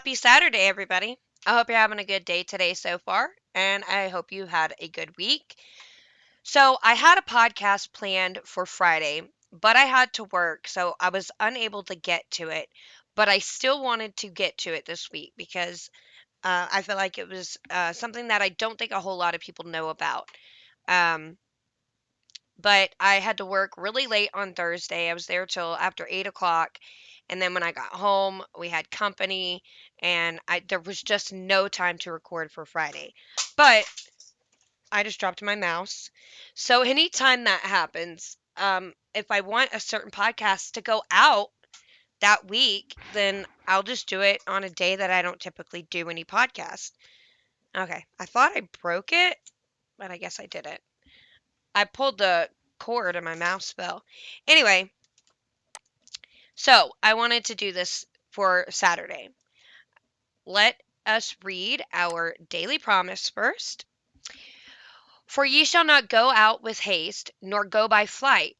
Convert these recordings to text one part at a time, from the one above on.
Happy Saturday, everybody. I hope you're having a good day today so far, and I hope you had a good week. So, I had a podcast planned for Friday, but I had to work, so I was unable to get to it. But I still wanted to get to it this week because I feel like it was something that I don't think a whole lot of people know about. Um, but I had to work really late on Thursday. I was there till after 8 o'clock. And then when I got home, we had company, and there was just no time to record for Friday. But I just dropped my mouse. So anytime that happens, if I want a certain podcast to go out that week, then I'll just do it on a day that I don't typically do any podcast. Okay, I thought I broke it, but I guess I didn't. I pulled the cord and my mouse fell. Anyway, so I wanted to do this for Saturday. Let us read our daily promise first. For ye shall not go out with haste, nor go by flight.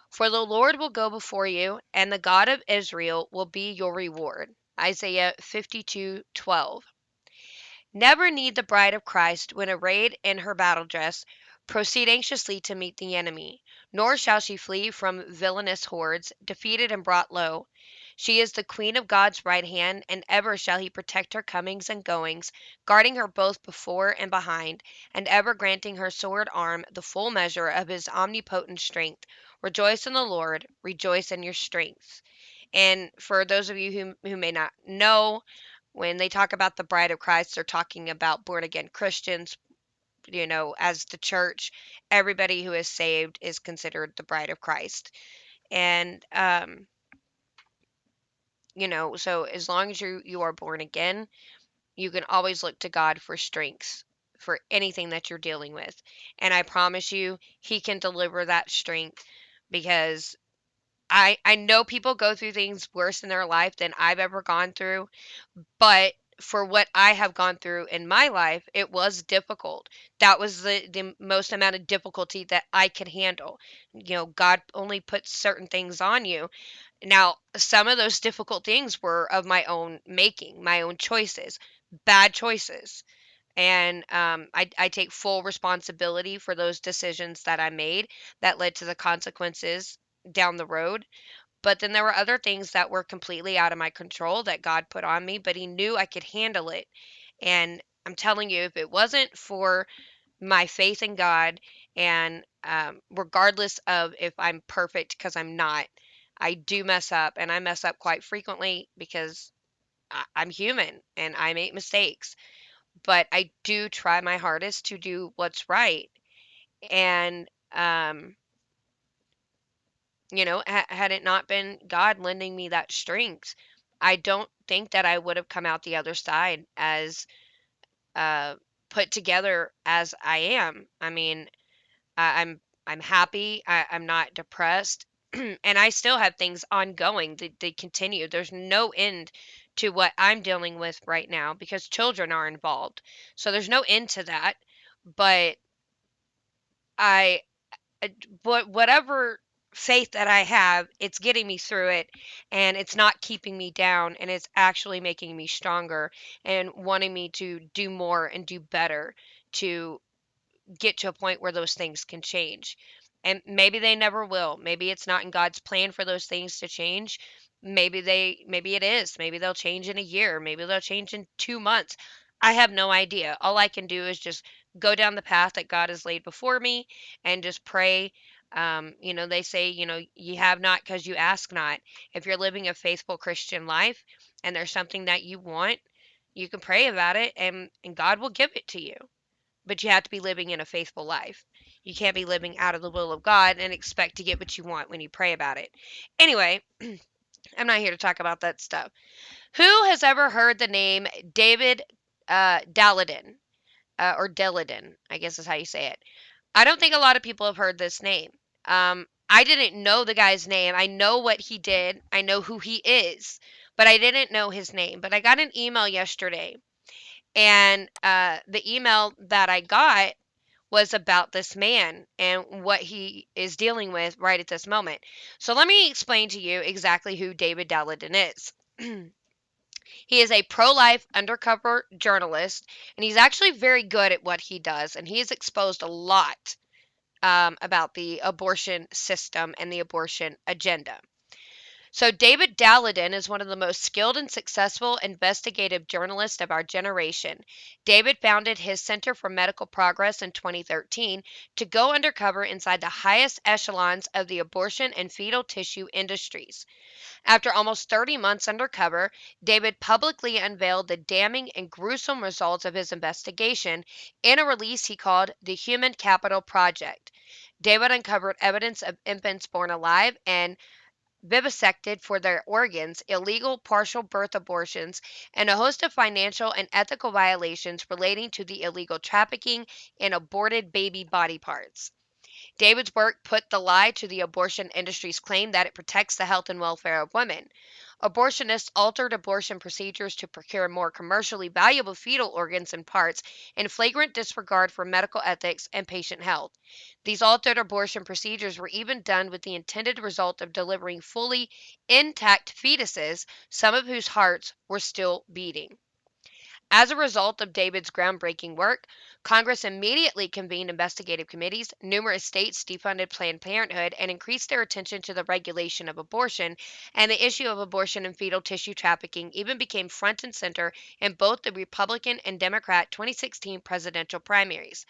For the Lord will go before you, and the God of Israel will be your reward. Isaiah 52:12. Never need the bride of Christ, when arrayed in her battle dress, proceed anxiously to meet the enemy, nor shall she flee from villainous hordes, defeated and brought low. She is the queen of God's right hand, and ever shall he protect her comings and goings, guarding her both before and behind, and ever granting her sword arm the full measure of his omnipotent strength. Rejoice in the Lord, rejoice in your strength. And for those of you who may not know, when they talk about the bride of Christ, they're talking about born again Christians. As the church, everybody who is saved is considered the bride of Christ. And, so as long as you are born again, you can always look to God for strength for anything that you're dealing with. And I promise you, He can deliver that strength because I know people go through things worse in their life than I've ever gone through. But for what I have gone through in my life, it was difficult. That was the most amount of difficulty that I could handle. God only puts certain things on you. Now, some of those difficult things were of my own making, my own choices, bad choices. And I take full responsibility for those decisions that I made that led to the consequences down the road. But then there were other things that were completely out of my control that God put on me, but He knew I could handle it. And I'm telling you, if it wasn't for my faith in God, and regardless of if I'm perfect, because I'm not, I do mess up, and I mess up quite frequently because I'm human and I make mistakes. But I do try my hardest to do what's right. And, had it not been God lending me that strength, I don't think that I would have come out the other side as uh, put together as I am. I mean, I'm happy. I'm not depressed, and I still have things ongoing. They continue. There's no end to what I'm dealing with right now because children are involved. So there's no end to that. But I but whatever faith that I have, it's getting me through it, and it's not keeping me down, and it's actually making me stronger and wanting me to do more and do better to get to a point where those things can change. And maybe they never will. Maybe it's not in God's plan for those things to change. Maybe it is. Maybe they'll change in a year. Maybe they'll change in 2 months. I have no idea. All I can do is just go down the path that God has laid before me and just pray. They say, you have not because you ask not. If you're living a faithful Christian life and there's something that you want, you can pray about it, and God will give it to you. But you have to be living in a faithful life. You can't be living out of the will of God and expect to get what you want when you pray about it. Anyway, I'm not here to talk about that stuff. Who has ever heard the name David Daleiden? Or Daleiden, I guess is how you say it. I don't think a lot of people have heard this name. I didn't know the guy's name. I know what he did. I know who he is, but I didn't know his name. But I got an email yesterday, and the email that I got was about this man and what he is dealing with right at this moment. So let me explain to you exactly who David Daleiden is. He is a pro-life undercover journalist, and he's actually very good at what he does, and he has exposed a lot about the abortion system and the abortion agenda. So, David Daleiden is one of the most skilled and successful investigative journalists of our generation. David founded his Center for Medical Progress in 2013 to go undercover inside the highest echelons of the abortion and fetal tissue industries. After almost 30 months undercover, David publicly unveiled the damning and gruesome results of his investigation in a release he called the Human Capital Project. David uncovered evidence of infants born alive and vivisected for their organs, illegal partial birth abortions, and a host of financial and ethical violations relating to the illegal trafficking in aborted baby body parts. David's work put the lie to the abortion industry's claim that it protects the health and welfare of women. Abortionists altered abortion procedures to procure more commercially valuable fetal organs and parts in flagrant disregard for medical ethics and patient health. These altered abortion procedures were even done with the intended result of delivering fully intact fetuses, some of whose hearts were still beating. As a result of David's groundbreaking work, Congress immediately convened investigative committees. Numerous states defunded Planned Parenthood and increased their attention to the regulation of abortion, and the issue of abortion and fetal tissue trafficking even became front and center in both the Republican and Democrat 2016 presidential primaries.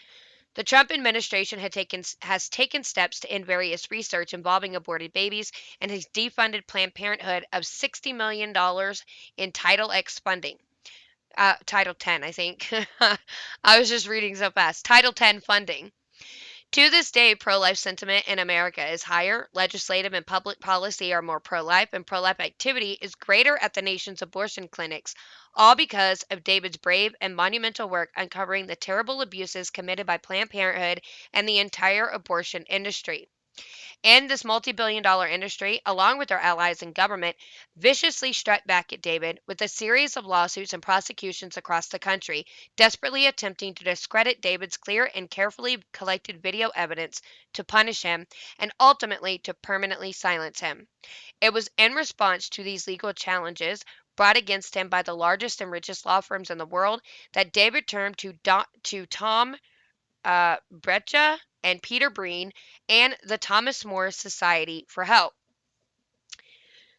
The Trump administration has taken steps to end various research involving aborted babies and has defunded Planned Parenthood of $60 million in Title X funding. Title 10, I think. I was just reading so fast. Title 10 funding. To this day, pro life sentiment in America is higher. Legislative and public policy are more pro life, and pro life activity is greater at the nation's abortion clinics, all because of David's brave and monumental work uncovering the terrible abuses committed by Planned Parenthood and the entire abortion industry. And this multi-billion dollar industry, along with their allies in government, viciously struck back at David with a series of lawsuits and prosecutions across the country, desperately attempting to discredit David's clear and carefully collected video evidence, to punish him, and ultimately to permanently silence him. It was in response to these legal challenges brought against him by the largest and richest law firms in the world that David turned to Tom Brecha and Peter Breen and the Thomas More Society for help.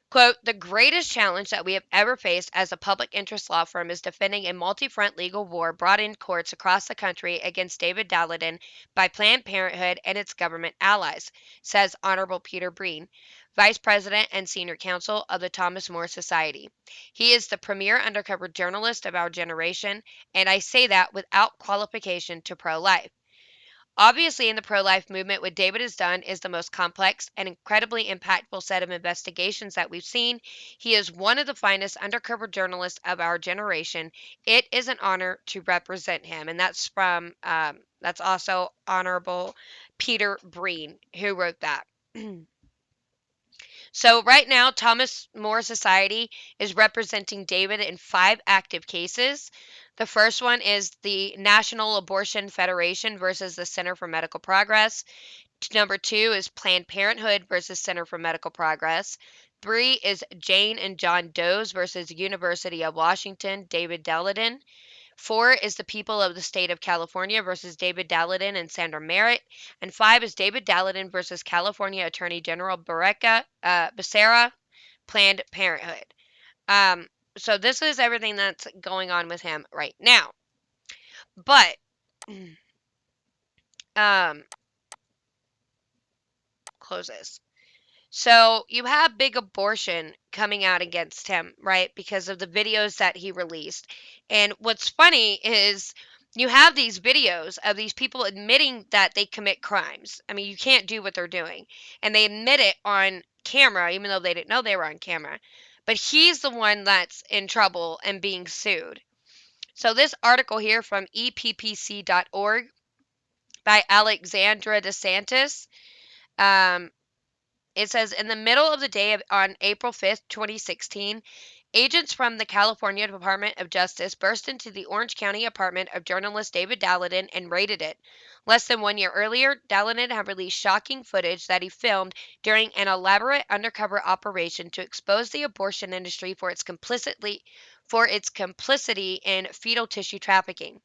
Quote, the greatest challenge that we have ever faced as a public interest law firm is defending a multi-front legal war brought in courts across the country against David Daleiden by Planned Parenthood and its government allies, says Honorable Peter Breen, Vice President and Senior Counsel of the Thomas More Society. He is the premier undercover journalist of our generation, and I say that without qualification to pro-life. Obviously, in the pro life movement, what David has done is the most complex and incredibly impactful set of investigations that we've seen. He is one of the finest undercover journalists of our generation. It is an honor to represent him. And that's also Honorable Peter Breen, who wrote that. So, right now, Thomas More Society is representing David in 5 active cases. The first one is the National Abortion Federation versus the Center for Medical Progress. Number 2 is Planned Parenthood versus Center for Medical Progress. 3 is Jane and John Doe's versus University of Washington, David Daleiden. 4 is the people of the state of California versus David Daleiden and Sandra Merritt. And 5 is David Daleiden versus California Attorney General Becerra, Planned Parenthood. So this is everything that's going on with him right now. But, close this. So you have big abortion coming out against him, right? Because of the videos that he released. And what's funny is you have these videos of these people admitting that they commit crimes. I mean, you can't do what they're doing. And they admit it on camera, even though they didn't know they were on camera. But he's the one that's in trouble and being sued. So this article here from eppc.org by Alexandra DeSantis, it says, in the middle of the day on April 5th, 2016, agents from the California Department of Justice burst into the Orange County apartment of journalist David Daleiden and raided it. Less than 1 year earlier, Daleiden had released shocking footage that he filmed during an elaborate undercover operation to expose the abortion industry for for its complicity in fetal tissue trafficking.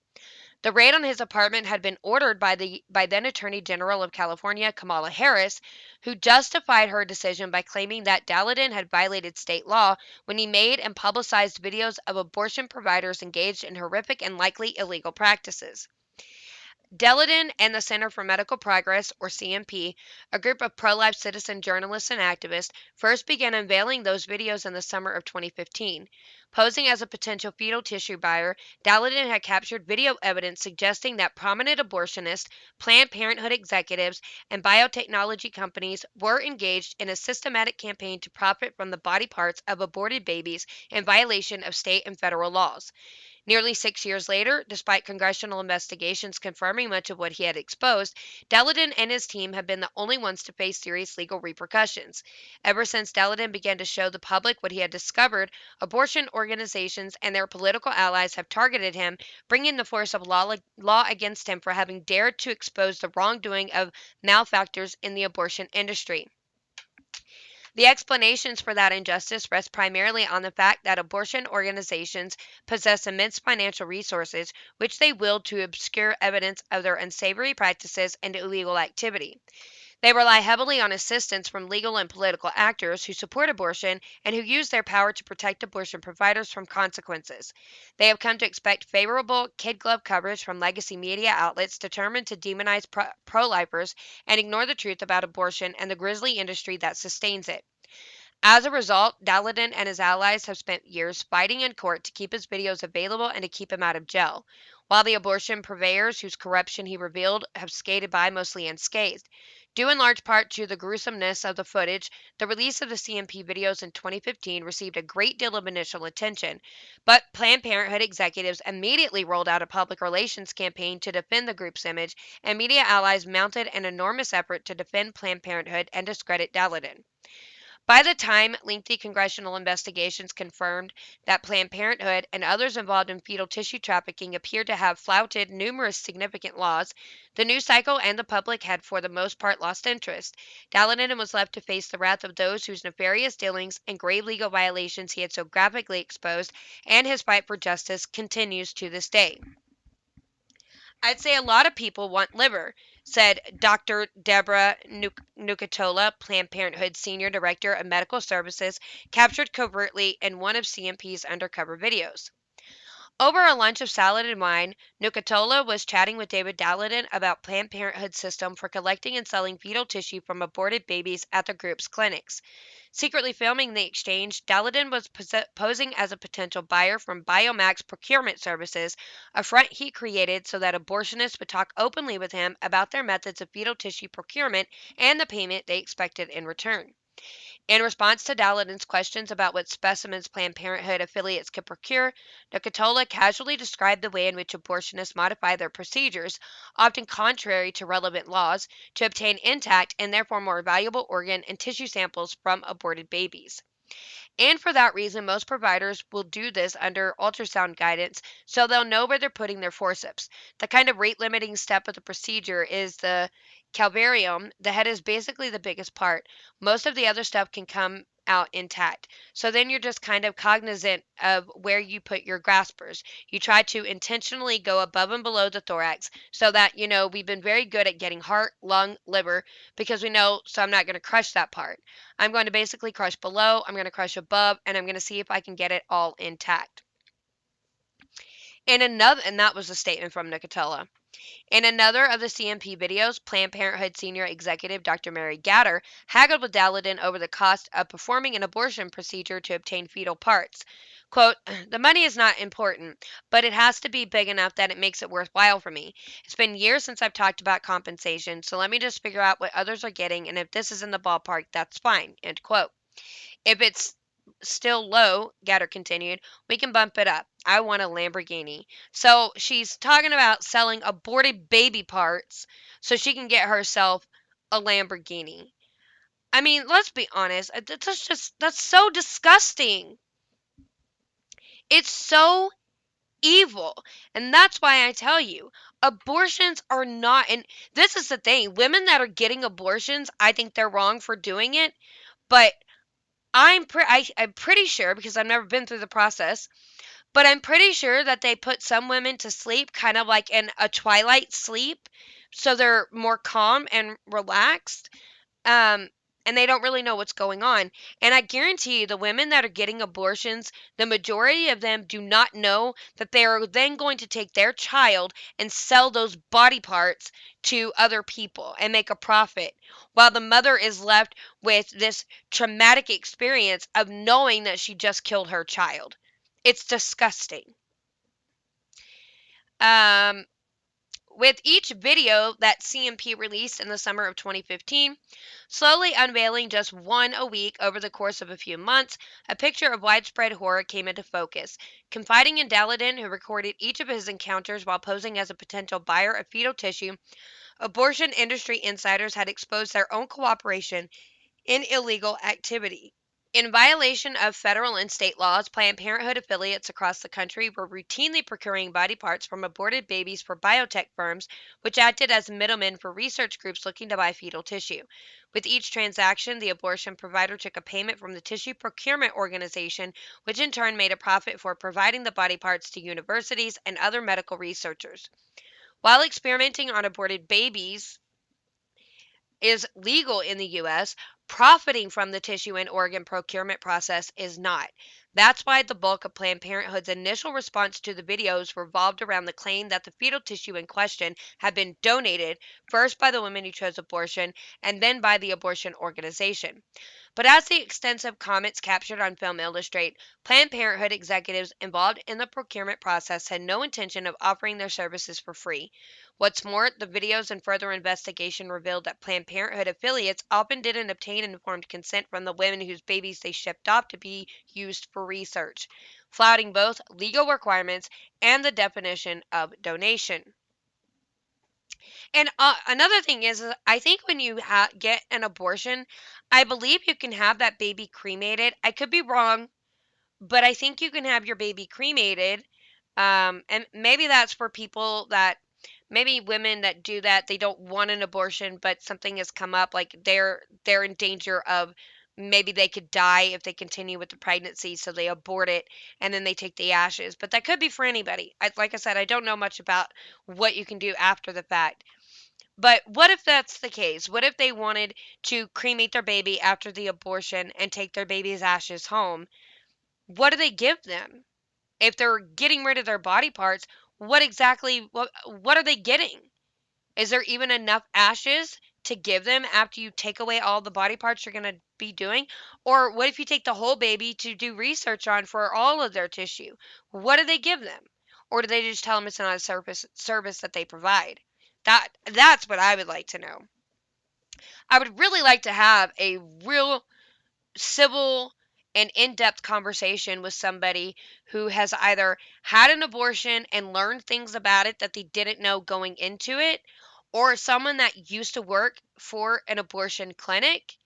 The raid on his apartment had been ordered by then Attorney General of California, Kamala Harris, who justified her decision by claiming that Daleiden had violated state law when he made and publicized videos of abortion providers engaged in horrific and likely illegal practices. Daleiden and the Center for Medical Progress, or CMP, a group of pro life citizen journalists and activists, first began unveiling those videos in the summer of 2015. Posing as a potential fetal tissue buyer, Daleiden had captured video evidence suggesting that prominent abortionists, Planned Parenthood executives, and biotechnology companies were engaged in a systematic campaign to profit from the body parts of aborted babies in violation of state and federal laws. Nearly 6 years later, despite congressional investigations confirming much of what he had exposed, Daleiden and his team have been the only ones to face serious legal repercussions. Ever since Daleiden began to show the public what he had discovered, abortion organizations and their political allies have targeted him, bringing the force of law against him for having dared to expose the wrongdoing of malefactors in the abortion industry. The explanations for that injustice rest primarily on the fact that abortion organizations possess immense financial resources, which they wield to obscure evidence of their unsavory practices and illegal activity. They rely heavily on assistance from legal and political actors who support abortion and who use their power to protect abortion providers from consequences. They have come to expect favorable kid glove coverage from legacy media outlets determined to demonize pro lifers and ignore the truth about abortion and the grisly industry that sustains it. As a result, Daleiden and his allies have spent years fighting in court to keep his videos available and to keep him out of jail, while the abortion purveyors whose corruption he revealed have skated by mostly unscathed. Due in large part to the gruesomeness of the footage, the release of the CMP videos in 2015 received a great deal of initial attention, but Planned Parenthood executives immediately rolled out a public relations campaign to defend the group's image, and media allies mounted an enormous effort to defend Planned Parenthood and discredit Daleiden. By the time lengthy congressional investigations confirmed that Planned Parenthood and others involved in fetal tissue trafficking appeared to have flouted numerous significant laws, the news cycle and the public had for the most part lost interest. Daleiden was left to face the wrath of those whose nefarious dealings and grave legal violations he had so graphically exposed, and his fight for justice continues to this day. I'd say a lot of people want liver, said Dr. Deborah Nucatola, Planned Parenthood Senior Director of Medical Services, captured covertly in one of CMP's undercover videos. Over a lunch of salad and wine, Nucatola was chatting with David Daleiden about Planned Parenthood's system for collecting and selling fetal tissue from aborted babies at the group's clinics. Secretly filming the exchange, Daleiden was posing as a potential buyer from Biomax Procurement Services, a front he created so that abortionists would talk openly with him about their methods of fetal tissue procurement and the payment they expected in return. In response to Daleiden's questions about what specimens Planned Parenthood affiliates could procure, Nucatola casually described the way in which abortionists modify their procedures, often contrary to relevant laws, to obtain intact and therefore more valuable organ and tissue samples from aborted babies. And for that reason, most providers will do this under ultrasound guidance so they'll know where they're putting their forceps. The kind of rate limiting step of the procedure is the calvarium. The head is basically the biggest part. Most of the other stuff can come out intact. So then you're just kind of cognizant of where you put your graspers. You try to intentionally go above and below the thorax so that, we've been very good at getting heart, lung, liver because we know, so I'm not going to crush that part. I'm going to basically crush below, I'm going to crush above, and I'm going to see if I can get it all intact. And that was a statement from Nicotella. In another of the CMP videos, Planned Parenthood senior executive Dr. Mary Gatter haggled with Daleiden over the cost of performing an abortion procedure to obtain fetal parts. Quote, "The money is not important, but it has to be big enough that it makes it worthwhile for me. It's been years since I've talked about compensation, so let me just figure out what others are getting, and if this is in the ballpark, that's fine." End quote. If it's still low, Gatter continued, we can bump it up. I want a Lamborghini. So she's talking about selling aborted baby parts so she can get herself a Lamborghini. I mean, let's be honest. That's so disgusting. It's so evil. And that's why I tell you, abortions are not, and this is the thing, women that are getting abortions, I think they're wrong for doing it, but I'm pretty sure, because I've never been through the process, But I'm pretty sure that they put some women to sleep kind of like in a twilight sleep, so they're more calm and relaxed. Um, and they don't really know what's going on. And I guarantee you, the women that are getting abortions, the majority of them do not know that they are then going to take their child and sell those body parts to other people and make a profit, while the mother is left with this traumatic experience of knowing that she just killed her child. It's disgusting. Um, with each video that CMP released in the summer of 2015, slowly unveiling just one a week over the course of a few months, a picture of widespread horror came into focus. Confiding in Daleiden, who recorded each of his encounters while posing as a potential buyer of fetal tissue, abortion industry insiders had exposed their own cooperation in illegal activity. In violation of federal and state laws, Planned Parenthood affiliates across the country were routinely procuring body parts from aborted babies for biotech firms, which acted as middlemen for research groups looking to buy fetal tissue. With each transaction, the abortion provider took a payment from the tissue procurement organization, which in turn made a profit for providing the body parts to universities and other medical researchers. While experimenting on aborted babies is legal in the US, profiting from the tissue and organ procurement process is not. That's why the bulk of Planned Parenthood's initial response to the videos revolved around the claim that the fetal tissue in question had been donated first by the women who chose abortion and then by the abortion organization. But as the extensive comments captured on film illustrate, Planned Parenthood executives involved in the procurement process had no intention of offering their services for free. What's more, the videos and further investigation revealed that Planned Parenthood affiliates often didn't obtain informed consent from the women whose babies they shipped off to be used for research, flouting both legal requirements and the definition of donation. And another thing is, I think when you get an abortion, I believe you can have that baby cremated. I could be wrong, but I think you can have your baby cremated. And maybe that's for people that, maybe women that do that, they don't want an abortion, but something has come up, like they're in danger of, maybe they could die if they continue with the pregnancy, so they abort it and then they take the ashes. But that could be for anybody. Like I said, I don't know much about what you can do after the fact. But what if that's the case? What if they wanted to cremate their baby after the abortion and take their baby's ashes home? What do they give them? If they're getting rid of their body parts, what are they getting? Is there even enough ashes to give them after you take away all the body parts you're going to be doing? Or what if you take the whole baby to do research on for all of their tissue? What do they give them? Or do they just tell them it's not a service that they provide? That's what I would like to know. I would really like to have a real civil and in-depth conversation with somebody who has either had an abortion and learned things about it that they didn't know going into it, or someone that used to work for an abortion clinic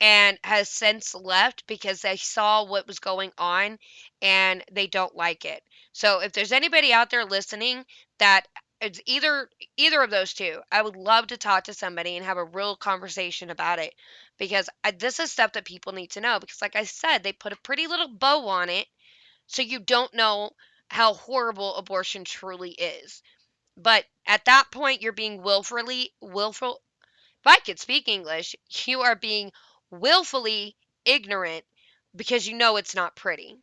and has since left because they saw what was going on and they don't like it. So if there's anybody out there listening that it's either of those two, I would love to talk to somebody and have a real conversation about it, because this is stuff that people need to know, because like I said, they put a pretty little bow on it so you don't know how horrible abortion truly is. But at that point, you're being willful, if I could speak English, you are being willfully ignorant because you know it's not pretty.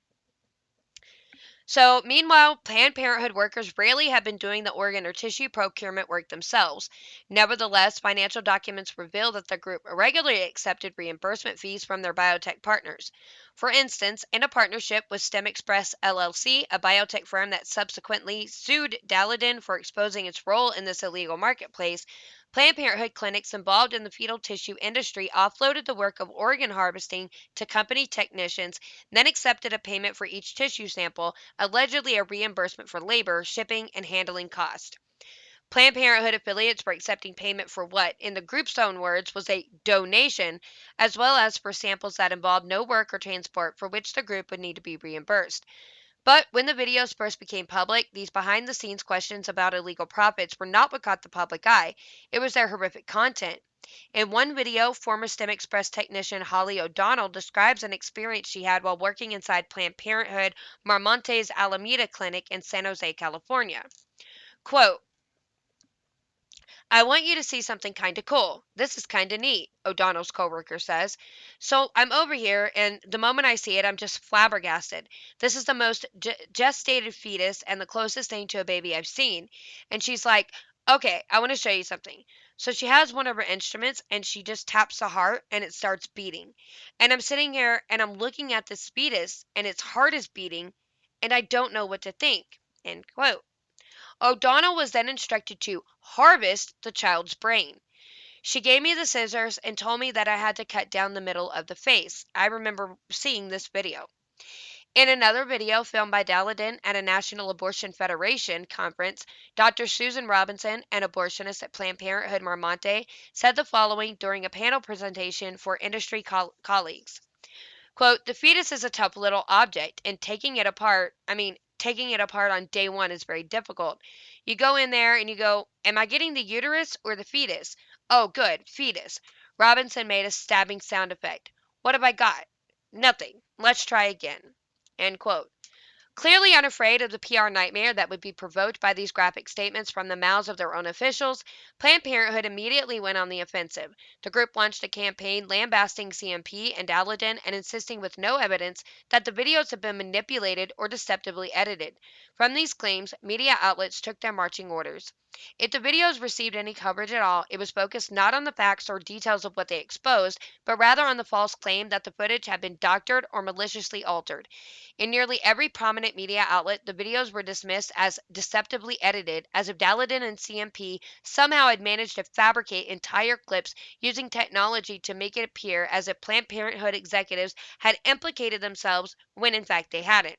So, meanwhile, Planned Parenthood workers rarely have been doing the organ or tissue procurement work themselves. Nevertheless, financial documents reveal that the group regularly accepted reimbursement fees from their biotech partners. For instance, in a partnership with STEM Express LLC, a biotech firm that subsequently sued Daleiden for exposing its role in this illegal marketplace, Planned Parenthood clinics involved in the fetal tissue industry offloaded the work of organ harvesting to company technicians, then accepted a payment for each tissue sample, allegedly a reimbursement for labor, shipping, and handling cost. Planned Parenthood affiliates were accepting payment for what, in the group's own words, was a donation, as well as for samples that involved no work or transport for which the group would need to be reimbursed. But when the videos first became public, these behind the scenes questions about illegal profits were not what caught the public eye. It was their horrific content. In one video, former STEM Express technician Holly O'Donnell describes an experience she had while working inside Planned Parenthood Marmonte's Alameda Clinic in San Jose, California. Quote, I want you to see something kind of cool. This is kind of neat, O'Donnell's coworker says. So I'm over here, and the moment I see it, I'm just flabbergasted. This is the most gestated fetus and the closest thing to a baby I've seen. And she's like, okay, I want to show you something. So she has one of her instruments, and she just taps the heart, and it starts beating. And I'm sitting here, and I'm looking at this fetus, and its heart is beating, and I don't know what to think. End quote. O'Donnell was then instructed to harvest the child's brain. She gave me the scissors and told me that I had to cut down the middle of the face. I remember seeing this video. In another video filmed by Daleiden at a National Abortion Federation conference, Dr. Susan Robinson, an abortionist at Planned Parenthood Marmonte, said the following during a panel presentation for industry colleagues. Quote, the fetus is a tough little object, and taking it apart on day one is very difficult. You go in there and you go, am I getting the uterus or the fetus? Oh, good, fetus. Robinson made a stabbing sound effect. What have I got? Nothing. Let's try again. End quote. Clearly unafraid of the PR nightmare that would be provoked by these graphic statements from the mouths of their own officials, Planned Parenthood immediately went on the offensive. The group launched a campaign lambasting CMP and Daleiden and insisting with no evidence that the videos had been manipulated or deceptively edited. From these claims, media outlets took their marching orders. If the videos received any coverage at all, it was focused not on the facts or details of what they exposed, but rather on the false claim that the footage had been doctored or maliciously altered. In nearly every prominent media outlet, the videos were dismissed as deceptively edited, as if Daleiden and CMP somehow had managed to fabricate entire clips using technology to make it appear as if Planned Parenthood executives had implicated themselves when in fact they hadn't.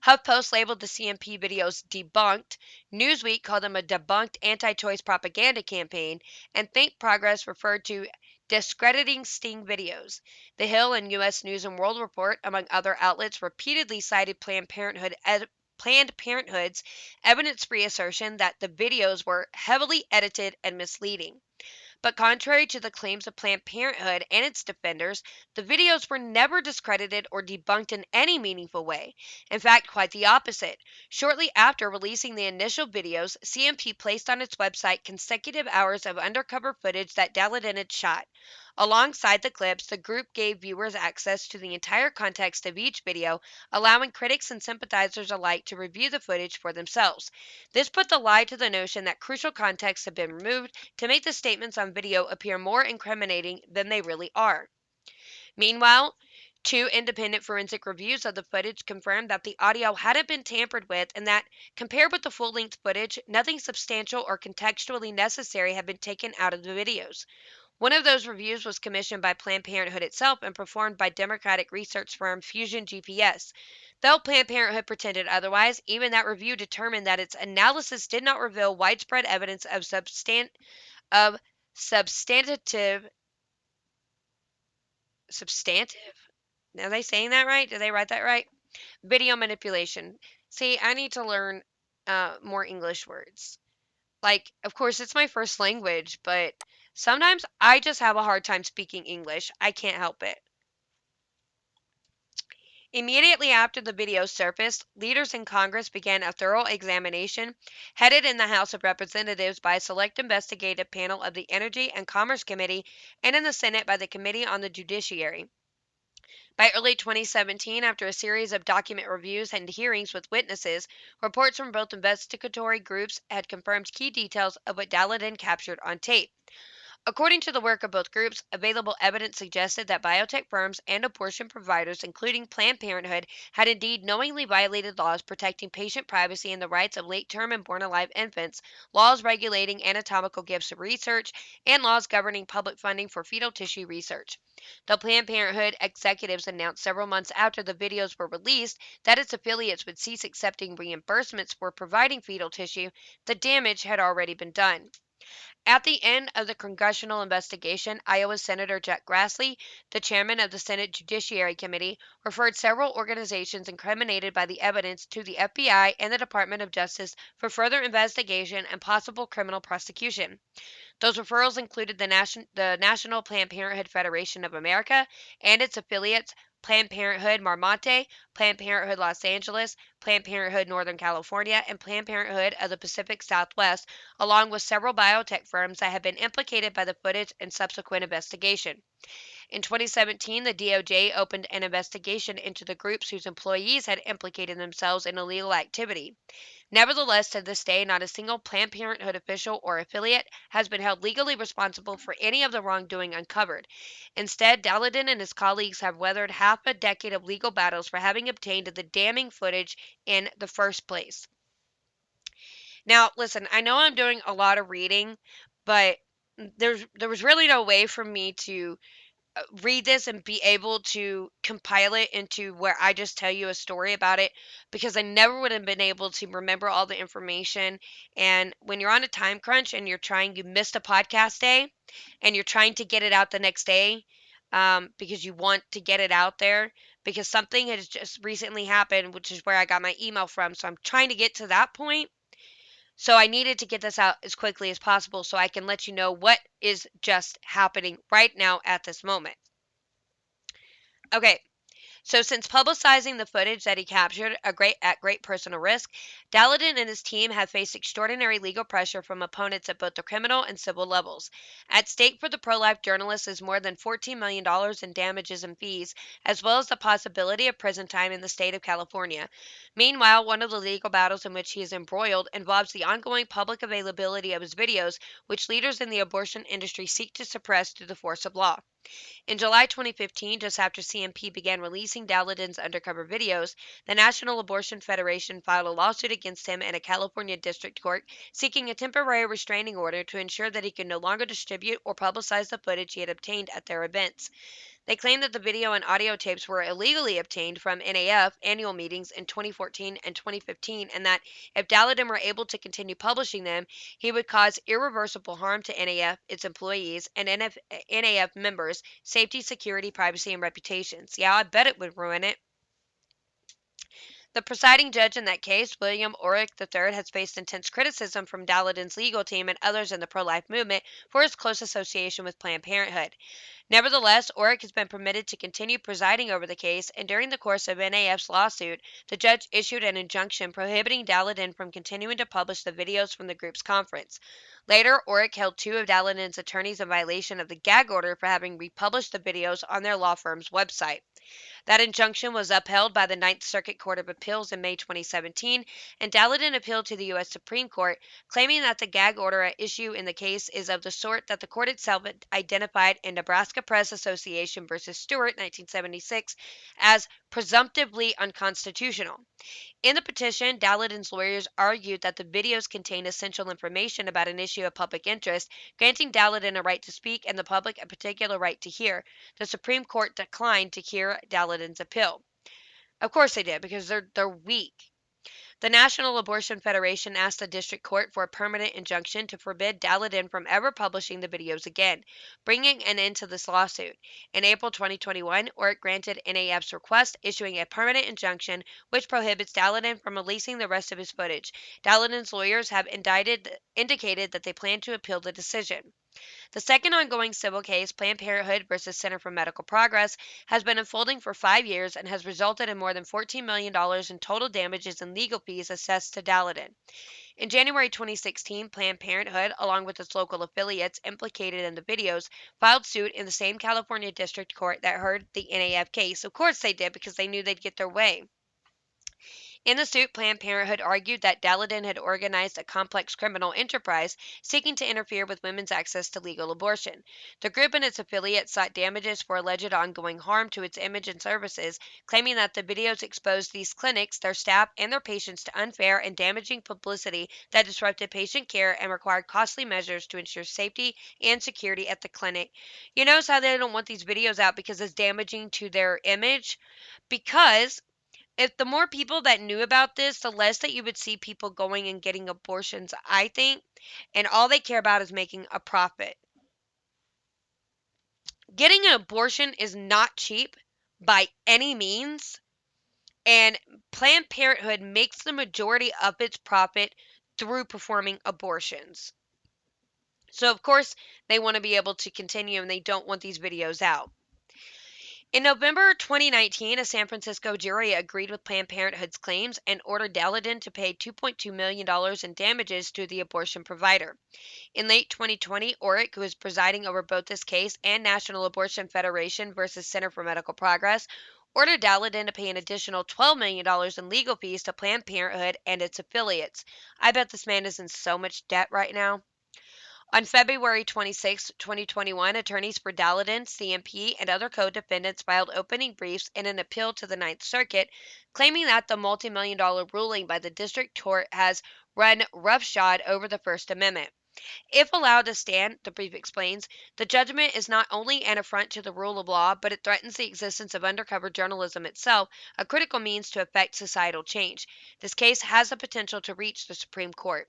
HuffPost labeled the CMP videos debunked, Newsweek called them a debunked anti-choice propaganda campaign, and Think Progress referred to discrediting Sting videos. The Hill and U.S. News and World Report, among other outlets, repeatedly cited Planned Parenthood's evidence-free assertion that the videos were heavily edited and misleading. But contrary to the claims of Planned Parenthood and its defenders, the videos were never discredited or debunked in any meaningful way. In fact, quite the opposite. Shortly after releasing the initial videos, CMP placed on its website consecutive hours of undercover footage that Daleiden had shot. Alongside the clips, the group gave viewers access to the entire context of each video, allowing critics and sympathizers alike to review the footage for themselves. This put the lie to the notion that crucial context had been removed to make the statements on video appear more incriminating than they really are. Meanwhile, two independent forensic reviews of the footage confirmed that the audio hadn't been tampered with and that, compared with the full-length footage, nothing substantial or contextually necessary had been taken out of the videos. One of those reviews was commissioned by Planned Parenthood itself and performed by Democratic research firm Fusion GPS. Though Planned Parenthood pretended otherwise, even that review determined that its analysis did not reveal widespread evidence of substantive substantive? Are they saying that right? Did they write that right? Video manipulation. See, I need to learn more English words. Like, of course, it's my first language, but sometimes I just have a hard time speaking English. I can't help it. Immediately after the video surfaced, leaders in Congress began a thorough examination, headed in the House of Representatives by a select investigative panel of the Energy and Commerce Committee and in the Senate by the Committee on the Judiciary. By early 2017, after a series of document reviews and hearings with witnesses, reports from both investigatory groups had confirmed key details of what Daleiden captured on tape. According to the work of both groups, available evidence suggested that biotech firms and abortion providers, including Planned Parenthood, had indeed knowingly violated laws protecting patient privacy and the rights of late-term and born-alive infants, laws regulating anatomical gifts of research, and laws governing public funding for fetal tissue research. The Planned Parenthood executives announced several months after the videos were released that its affiliates would cease accepting reimbursements for providing fetal tissue. The damage had already been done. At the end of the congressional investigation, Iowa Senator Jack Grassley, the chairman of the Senate Judiciary Committee, referred several organizations incriminated by the evidence to the FBI and the Department of Justice for further investigation and possible criminal prosecution. Those referrals included the National Planned Parenthood Federation of America and its affiliates, Planned Parenthood Marmonte, Planned Parenthood Los Angeles, Planned Parenthood Northern California, and Planned Parenthood of the Pacific Southwest, along with several biotech firms that have been implicated by the footage and subsequent investigation. In 2017, the DOJ opened an investigation into the groups whose employees had implicated themselves in illegal activity. Nevertheless, to this day, not a single Planned Parenthood official or affiliate has been held legally responsible for any of the wrongdoing uncovered. Instead, Daleiden and his colleagues have weathered half a decade of legal battles for having obtained the damning footage in the first place. Now, listen, I know I'm doing a lot of reading, but there was really no way for me to read this and be able to compile it into where I just tell you a story about it, because I never would have been able to remember all the information. And when you're on a time crunch and you missed a podcast day and you're trying to get it out the next day, because you want to get it out there because something has just recently happened, which is where I got my email from. So I'm trying to get to that point. So I needed to get this out as quickly as possible so I can let you know what is just happening right now at this moment. Okay, so since publicizing the footage that he captured at great personal risk, Daleiden and his team have faced extraordinary legal pressure from opponents at both the criminal and civil levels. At stake for the pro-life journalist is more than $14 million in damages and fees, as well as the possibility of prison time in the state of California. Meanwhile, one of the legal battles in which he is embroiled involves the ongoing public availability of his videos, which leaders in the abortion industry seek to suppress through the force of law. In July 2015, just after CMP began releasing Daleiden's undercover videos, the National Abortion Federation filed a lawsuit against him in a California district court seeking a temporary restraining order to ensure that he could no longer distribute or publicize the footage he had obtained at their events. They claimed that the video and audio tapes were illegally obtained from NAF annual meetings in 2014 and 2015, and that if Daleiden were able to continue publishing them, he would cause irreversible harm to NAF, its employees, and NAF members' safety, security, privacy, and reputations. Yeah, I bet it would ruin it. The presiding judge in that case, William Orrick III, has faced intense criticism from Daleiden's legal team and others in the pro-life movement for his close association with Planned Parenthood. Nevertheless, Orrick has been permitted to continue presiding over the case, and during the course of NAF's lawsuit, the judge issued an injunction prohibiting Daleiden from continuing to publish the videos from the group's conference. Later, Orrick held two of Daleiden's attorneys in violation of the gag order for having republished the videos on their law firm's website. That injunction was upheld by the Ninth Circuit Court of Appeals in May 2017, and Daleiden appealed to the U.S. Supreme Court, claiming that the gag order at issue in the case is of the sort that the court itself identified in Nebraska Press Association versus Stewart, 1976, as presumptively unconstitutional. In the petition, Daleiden's lawyers argued that the videos contain essential information about an issue of public interest, granting Daleiden a right to speak and the public a particular right to hear. The Supreme Court declined to hear Daleiden's appeal. Of course they did, because they're weak. The National Abortion Federation asked the district court for a permanent injunction to forbid Daleiden from ever publishing the videos again, bringing an end to this lawsuit. In April 2021, Orrick granted NAF's request, issuing a permanent injunction which prohibits Daleiden from releasing the rest of his footage. Daleiden's lawyers have indicated that they plan to appeal the decision. The second ongoing civil case, Planned Parenthood versus Center for Medical Progress, has been unfolding for 5 years and has resulted in more than $14 million in total damages and legal fees assessed to Daleiden. In January 2016, Planned Parenthood, along with its local affiliates implicated in the videos, filed suit in the same California district court that heard the NAF case. Of course they did, because they knew they'd get their way. In the suit, Planned Parenthood argued that Daleiden had organized a complex criminal enterprise seeking to interfere with women's access to legal abortion. The group and its affiliates sought damages for alleged ongoing harm to its image and services, claiming that the videos exposed these clinics, their staff, and their patients to unfair and damaging publicity that disrupted patient care and required costly measures to ensure safety and security at the clinic. You notice how they don't want these videos out because it's damaging to their image? Because If the more people that knew about this, the less that you would see people going and getting abortions, I think, and all they care about is making a profit. Getting an abortion is not cheap by any means, and Planned Parenthood makes the majority of its profit through performing abortions. So, of course, they want to be able to continue and they don't want these videos out. In November 2019, a San Francisco jury agreed with Planned Parenthood's claims and ordered Daleiden to pay $2.2 million in damages to the abortion provider. In late 2020, Orrick, who is presiding over both this case and National Abortion Federation versus Center for Medical Progress, ordered Daleiden to pay an additional $12 million in legal fees to Planned Parenthood and its affiliates. I bet this man is in so much debt right now. On February 26, 2021, attorneys for Daleiden, CMP, and other co-defendants filed opening briefs in an appeal to the Ninth Circuit, claiming that the multi-million-dollar ruling by the district court has run roughshod over the First Amendment. If allowed to stand, the brief explains, the judgment is not only an affront to the rule of law, but it threatens the existence of undercover journalism itself, a critical means to effect societal change. This case has the potential to reach the Supreme Court.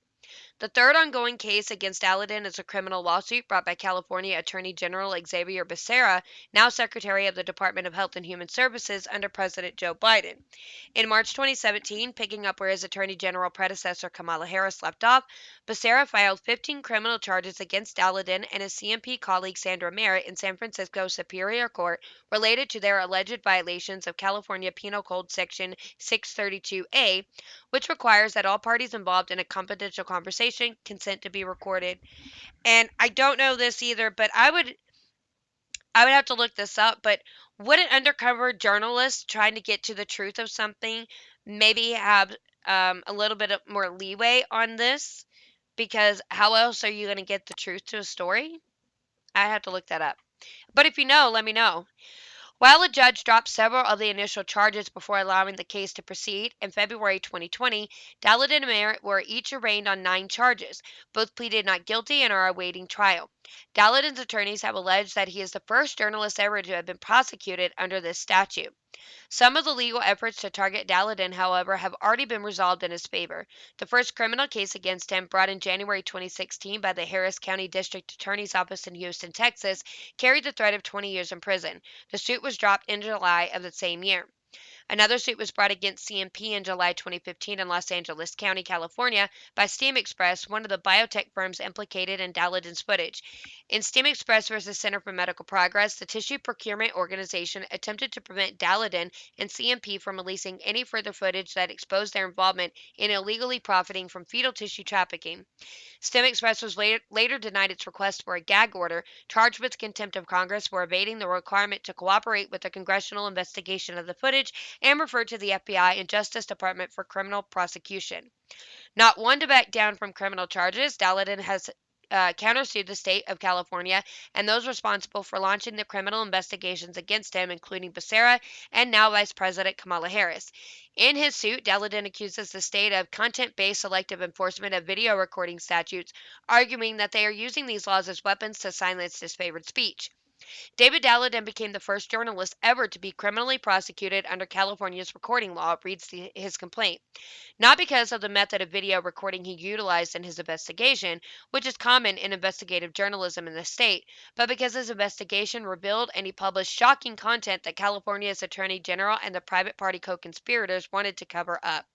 The third ongoing case against Daleiden is a criminal lawsuit brought by California Attorney General Xavier Becerra, now Secretary of the Department of Health and Human Services under President Joe Biden. In March 2017, picking up where his Attorney General predecessor Kamala Harris left off, Becerra filed 15 criminal charges against Daleiden and his CMP colleague Sandra Merritt in San Francisco Superior Court related to their alleged violations of California Penal Code Section 632A, which requires that all parties involved in a confidential conversation consent to be recorded. And I don't know this either, but I would have to look this up, but would an undercover journalist trying to get to the truth of something maybe have a little bit of more leeway on this? Because how else are you going to get the truth to a story? I have to look that up. But if you know, let me know. While a judge dropped several of the initial charges before allowing the case to proceed, in February 2020, Daleiden and Merritt were each arraigned on 9 charges. Both pleaded not guilty and are awaiting trial. Daleiden's attorneys have alleged that he is the first journalist ever to have been prosecuted under this statute. Some of the legal efforts to target Daleiden, however, have already been resolved in his favor. The first criminal case against him, brought in January 2016 by the Harris County District Attorney's Office in Houston, Texas, carried the threat of 20 years in prison. The suit was dropped in July of the same year. Another suit was brought against CMP in July 2015 in Los Angeles County, California, by Steam Express, one of the biotech firms implicated in Daleiden's footage. In Steam Express versus Center for Medical Progress, the tissue procurement organization attempted to prevent Daleiden and CMP from releasing any further footage that exposed their involvement in illegally profiting from fetal tissue trafficking. STEM Express was later denied its request for a gag order, charged with contempt of Congress for evading the requirement to cooperate with the congressional investigation of the footage, and referred to the FBI and Justice Department for criminal prosecution. Not one to back down from criminal charges, Daleiden has countersued the state of California and those responsible for launching the criminal investigations against him, including Becerra and now Vice President Kamala Harris. In his suit, Daleiden accuses the state of content-based selective enforcement of video recording statutes, arguing that they are using these laws as weapons to silence disfavored speech. David Daleiden became the first journalist ever to be criminally prosecuted under California's recording law, reads his complaint. Not because of the method of video recording he utilized in his investigation, which is common in investigative journalism in the state, but because his investigation revealed and he published shocking content that California's Attorney General and the private party co-conspirators wanted to cover up.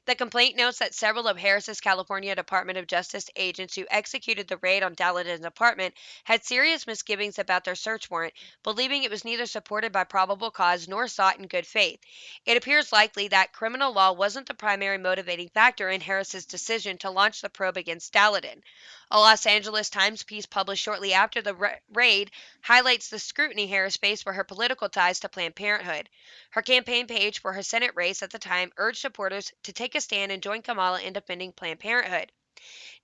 The complaint notes that several of Harris's California Department of Justice agents who executed the raid on Daleiden's apartment had serious misgivings about their search warrant, believing it was neither supported by probable cause nor sought in good faith. It appears likely that criminal law wasn't the primary motivating factor in Harris's decision to launch the probe against Daleiden. A Los Angeles Times piece published shortly after the raid highlights the scrutiny Harris faced for her political ties to Planned Parenthood. Her campaign page for her Senate race at the time urged supporters to take a stand and join Kamala in defending Planned Parenthood.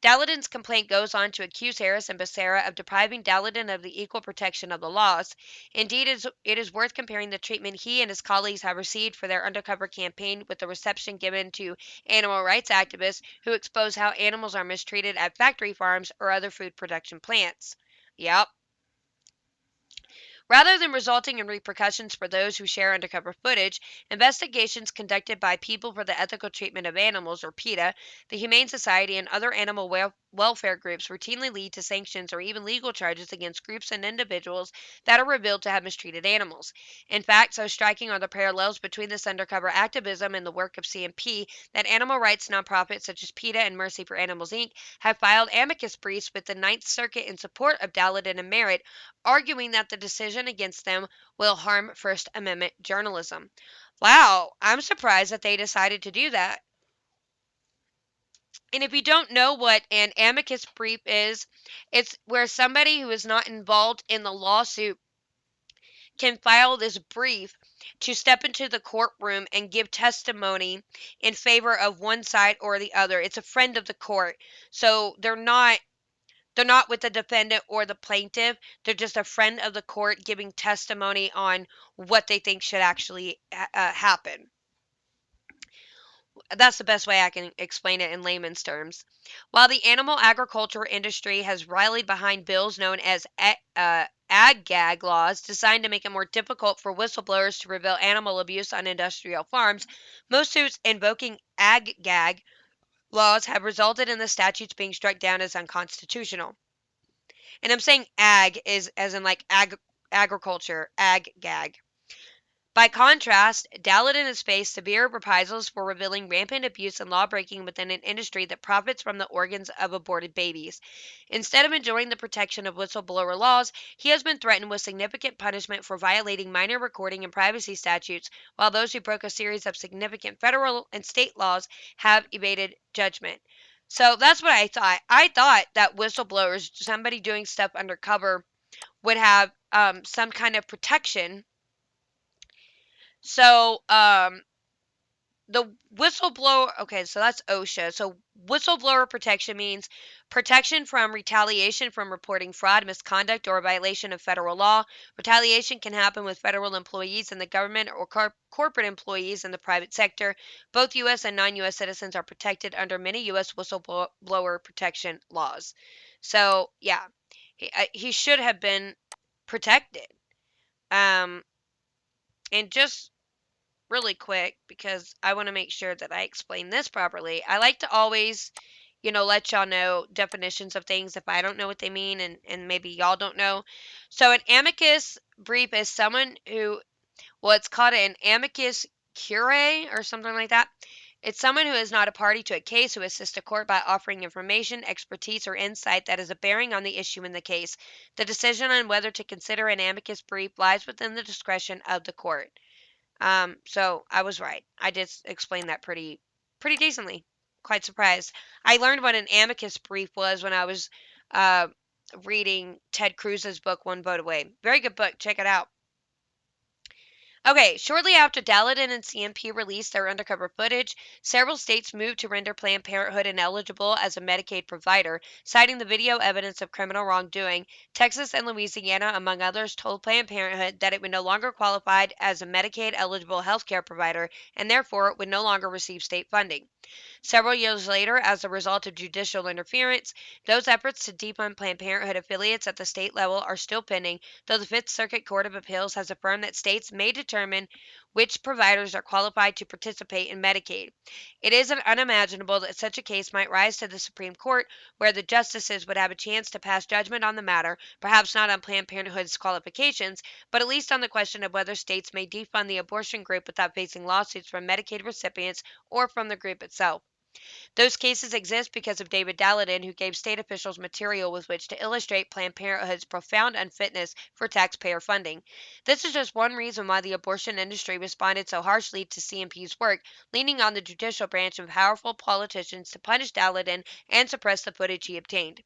Daleiden's complaint goes on to accuse Harris and Becerra of depriving Daleiden of the equal protection of the laws. Indeed, it is worth comparing the treatment he and his colleagues have received for their undercover campaign with the reception given to animal rights activists who expose how animals are mistreated at factory farms or other food production plants. Yep. Rather than resulting in repercussions for those who share undercover footage, investigations conducted by People for the Ethical Treatment of Animals, or PETA, the Humane Society, and other animal welfare groups routinely lead to sanctions or even legal charges against groups and individuals that are revealed to have mistreated animals. In fact, so striking are the parallels between this undercover activism and the work of CMP that animal rights nonprofits such as PETA and Mercy for Animals Inc. have filed amicus briefs with the Ninth Circuit in support of Daleiden and Merritt, arguing that the decision against them will harm First Amendment journalism. Wow, I'm surprised that they decided to do that. And if you don't know what an amicus brief is, it's where somebody who is not involved in the lawsuit can file this brief to step into the courtroom and give testimony in favor of one side or the other. It's a friend of the court. So they're not with the defendant or the plaintiff. They're just a friend of the court giving testimony on what they think should actually happen. That's the best way I can explain it in layman's terms. While the animal agriculture industry has rallied behind bills known as ag-gag laws designed to make it more difficult for whistleblowers to reveal animal abuse on industrial farms, most suits invoking ag-gag laws have resulted in the statutes being struck down as unconstitutional. And I'm saying ag is as in like agriculture, ag-gag. By contrast, Daleiden has faced severe reprisals for revealing rampant abuse and lawbreaking within an industry that profits from the organs of aborted babies. Instead of enjoying the protection of whistleblower laws, he has been threatened with significant punishment for violating minor recording and privacy statutes, while those who broke a series of significant federal and state laws have evaded judgment. So that's what I thought. I thought that whistleblowers, somebody doing stuff undercover, would have some kind of protection. So, the whistleblower, okay, so that's OSHA. So, whistleblower protection means protection from retaliation from reporting fraud, misconduct, or a violation of federal law. Retaliation can happen with federal employees in the government or corporate employees in the private sector. Both U.S. and non U.S. citizens are protected under many U.S. whistleblower protection laws. So, yeah, he should have been protected. Um, and just really quick, because I want to make sure that I explain this properly. I like to always, let y'all know definitions of things if I don't know what they mean and maybe y'all don't know. So an amicus brief is someone who, well, it's called an amicus curiae or something like that. It's someone who is not a party to a case who assists a court by offering information, expertise, or insight that has a bearing on the issue in the case. The decision on whether to consider an amicus brief lies within the discretion of the court. So I was right. I did explain that pretty decently. Quite surprised. I learned what an amicus brief was when I was uh, reading Ted Cruz's book One Vote Away. Very good book. Check it out. Okay, shortly after Daleiden and CMP released their undercover footage, several states moved to render Planned Parenthood ineligible as a Medicaid provider, citing the video evidence of criminal wrongdoing. Texas and Louisiana, among others, told Planned Parenthood that it would no longer qualify as a Medicaid eligible healthcare provider and therefore would no longer receive state funding. Several years later, as a result of judicial interference, those efforts to defund Planned Parenthood affiliates at the state level are still pending, though the Fifth Circuit Court of Appeals has affirmed that states may determine which providers are qualified to participate in Medicaid. It is unimaginable that such a case might rise to the Supreme Court, where the justices would have a chance to pass judgment on the matter, perhaps not on Planned Parenthood's qualifications, but at least on the question of whether states may defund the abortion group without facing lawsuits from Medicaid recipients or from the group itself. Those cases exist because of David Daleiden, who gave state officials material with which to illustrate Planned Parenthood's profound unfitness for taxpayer funding. This is just one reason why the abortion industry responded so harshly to CMP's work, leaning on the judicial branch of powerful politicians to punish Daleiden and suppress the footage he obtained.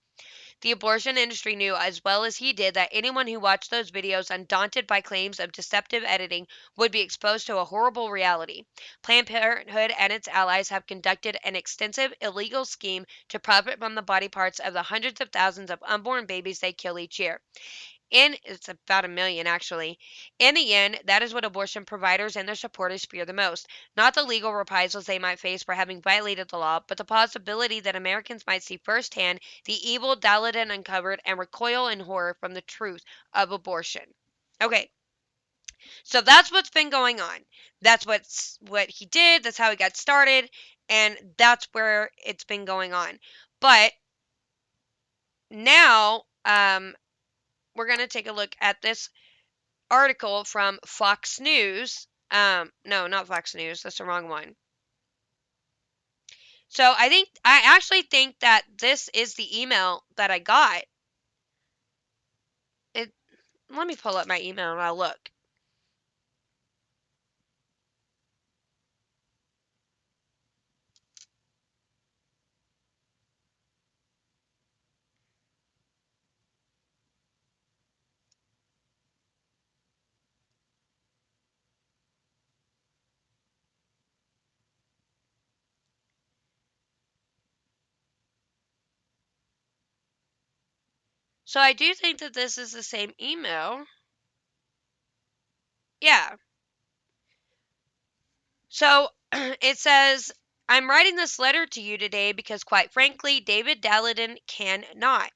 The abortion industry knew as well as he did that anyone who watched those videos undaunted by claims of deceptive editing would be exposed to a horrible reality. Planned Parenthood and its allies have conducted an extensive illegal scheme to profit from the body parts of the hundreds of thousands of unborn babies they kill each year. It's about a million actually. In the end, that is what abortion providers and their supporters fear the most. Not the legal reprisals they might face for having violated the law, but the possibility that Americans might see firsthand the evil Daleiden uncovered and recoil in horror from the truth of abortion. Okay, so that's what's been going on. That's what he did. That's how he got started, and that's where it's been going on. But now, we're gonna take a look at this article from Fox News. No, not Fox News. That's the wrong one. So I actually think that this is the email that I got. It. Let me pull up my email and I'll look. So I do think that this is the same email. Yeah. So it says, I'm writing this letter to you today because, quite frankly, David Daleiden cannot.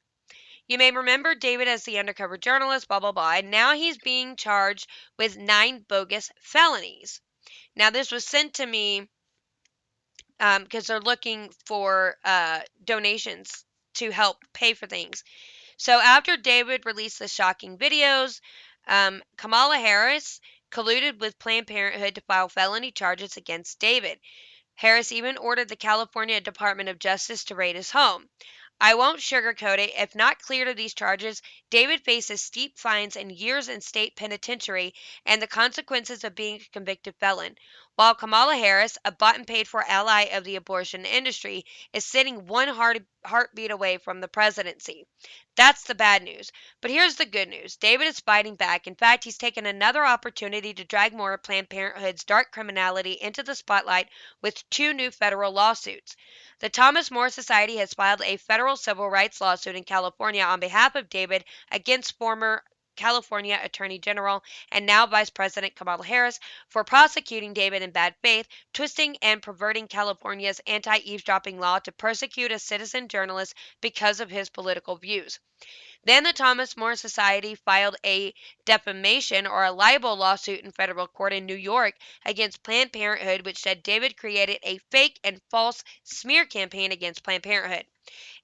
You may remember David as the undercover journalist, blah, blah, blah, and now he's being charged with 9 bogus felonies. Now, this was sent to me because they're looking for donations to help pay for things. So after David released the shocking videos, Kamala Harris colluded with Planned Parenthood to file felony charges against David. Harris even ordered the California Department of Justice to raid his home. I won't sugarcoat it. If not cleared of these charges, David faces steep fines and years in state penitentiary and the consequences of being a convicted felon. While Kamala Harris, a bought and paid for ally of the abortion industry, is sitting one heartbeat away from the presidency. That's the bad news. But here's the good news. David is fighting back. In fact, he's taken another opportunity to drag more of Planned Parenthood's dark criminality into the spotlight with 2 new federal lawsuits. The Thomas More Society has filed a federal civil rights lawsuit in California on behalf of David against former California Attorney General and now Vice President Kamala Harris for prosecuting David in bad faith, twisting and perverting California's anti eavesdropping law to persecute a citizen journalist because of his political views. Then the Thomas More Society filed a defamation or a libel lawsuit in federal court in New York against Planned Parenthood, which said David created a fake and false smear campaign against Planned Parenthood.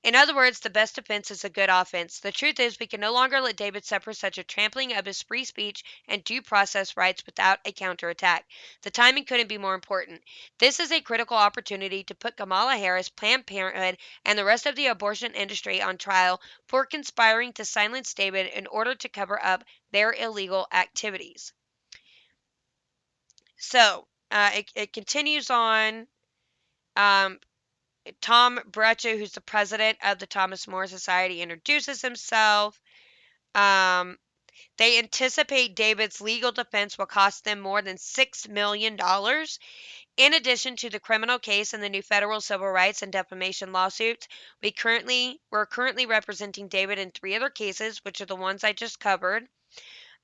In other words, the best defense is a good offense. The truth is, we can no longer let David suffer such a trampling of his free speech and due process rights without a counterattack. The timing couldn't be more important. This is a critical opportunity to put Kamala Harris, Planned Parenthood, and the rest of the abortion industry on trial for conspiring to silence David in order to cover up their illegal activities. So, it continues on. Um, Tom Breccia, who's the president of the Thomas More Society, introduces himself. Um, they anticipate David's legal defense will cost them more than $6 million. In addition to the criminal case and the new federal civil rights and defamation lawsuits, we're currently representing David in 3 other cases, which are the ones I just covered.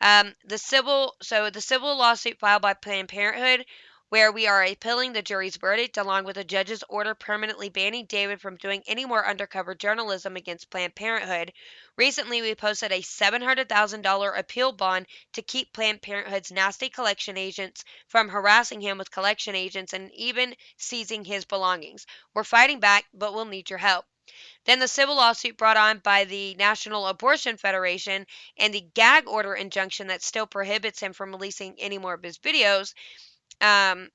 The civil lawsuit filed by Planned Parenthood, where we are appealing the jury's verdict along with a judge's order permanently banning David from doing any more undercover journalism against Planned Parenthood. Recently, we posted a $700,000 appeal bond to keep Planned Parenthood's nasty collection agents from harassing him with collection agents and even seizing his belongings. We're fighting back, but we'll need your help. Then the civil lawsuit brought on by the National Abortion Federation and the gag order injunction that still prohibits him from releasing any more of his videos. Um,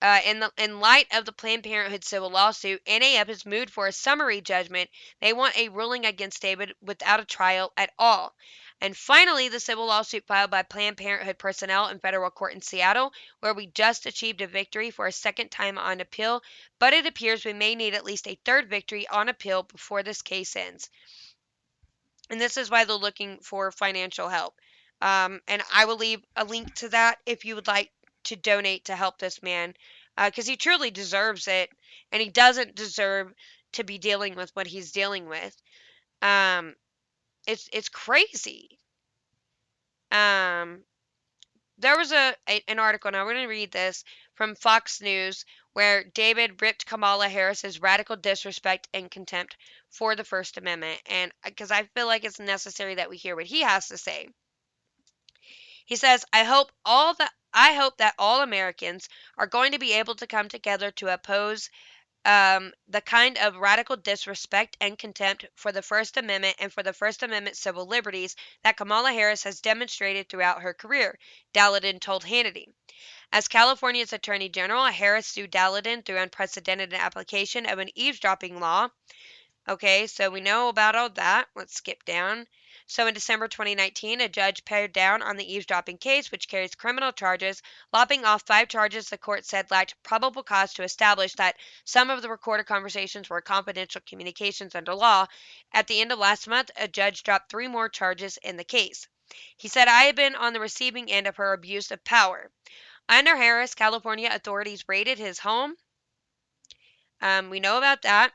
in light of the Planned Parenthood civil lawsuit, NAF has moved for a summary judgment. They want a ruling against David without a trial at all. And finally, the civil lawsuit filed by Planned Parenthood personnel in federal court in Seattle, where we just achieved a victory for a second time on appeal, but it appears we may need at least a third victory on appeal before this case ends. And this is why they're looking for financial help. And I will leave a link to that if you would like to donate to help this man, because he truly deserves it, and he doesn't deserve to be dealing with what he's dealing with. Um, it's crazy. Um, there was an article, and I'm going to read this from Fox News, where David ripped Kamala Harris's radical disrespect and contempt for the First Amendment, and because I feel like it's necessary that we hear what he has to say. He says, I hope that all Americans are going to be able to come together to oppose the kind of radical disrespect and contempt for the First Amendment and for the First Amendment civil liberties that Kamala Harris has demonstrated throughout her career, Daleiden told Hannity. As California's Attorney General, Harris sued Daleiden through unprecedented application of an eavesdropping law. Okay, so we know about all that. Let's skip down. So in December 2019, a judge pared down on the eavesdropping case, which carries criminal charges, lopping off 5 charges the court said lacked probable cause to establish that some of the recorded conversations were confidential communications under law. At the end of last month, a judge dropped 3 more charges in the case. He said, I have been on the receiving end of her abuse of power. Under Harris, California authorities raided his home. We know about that.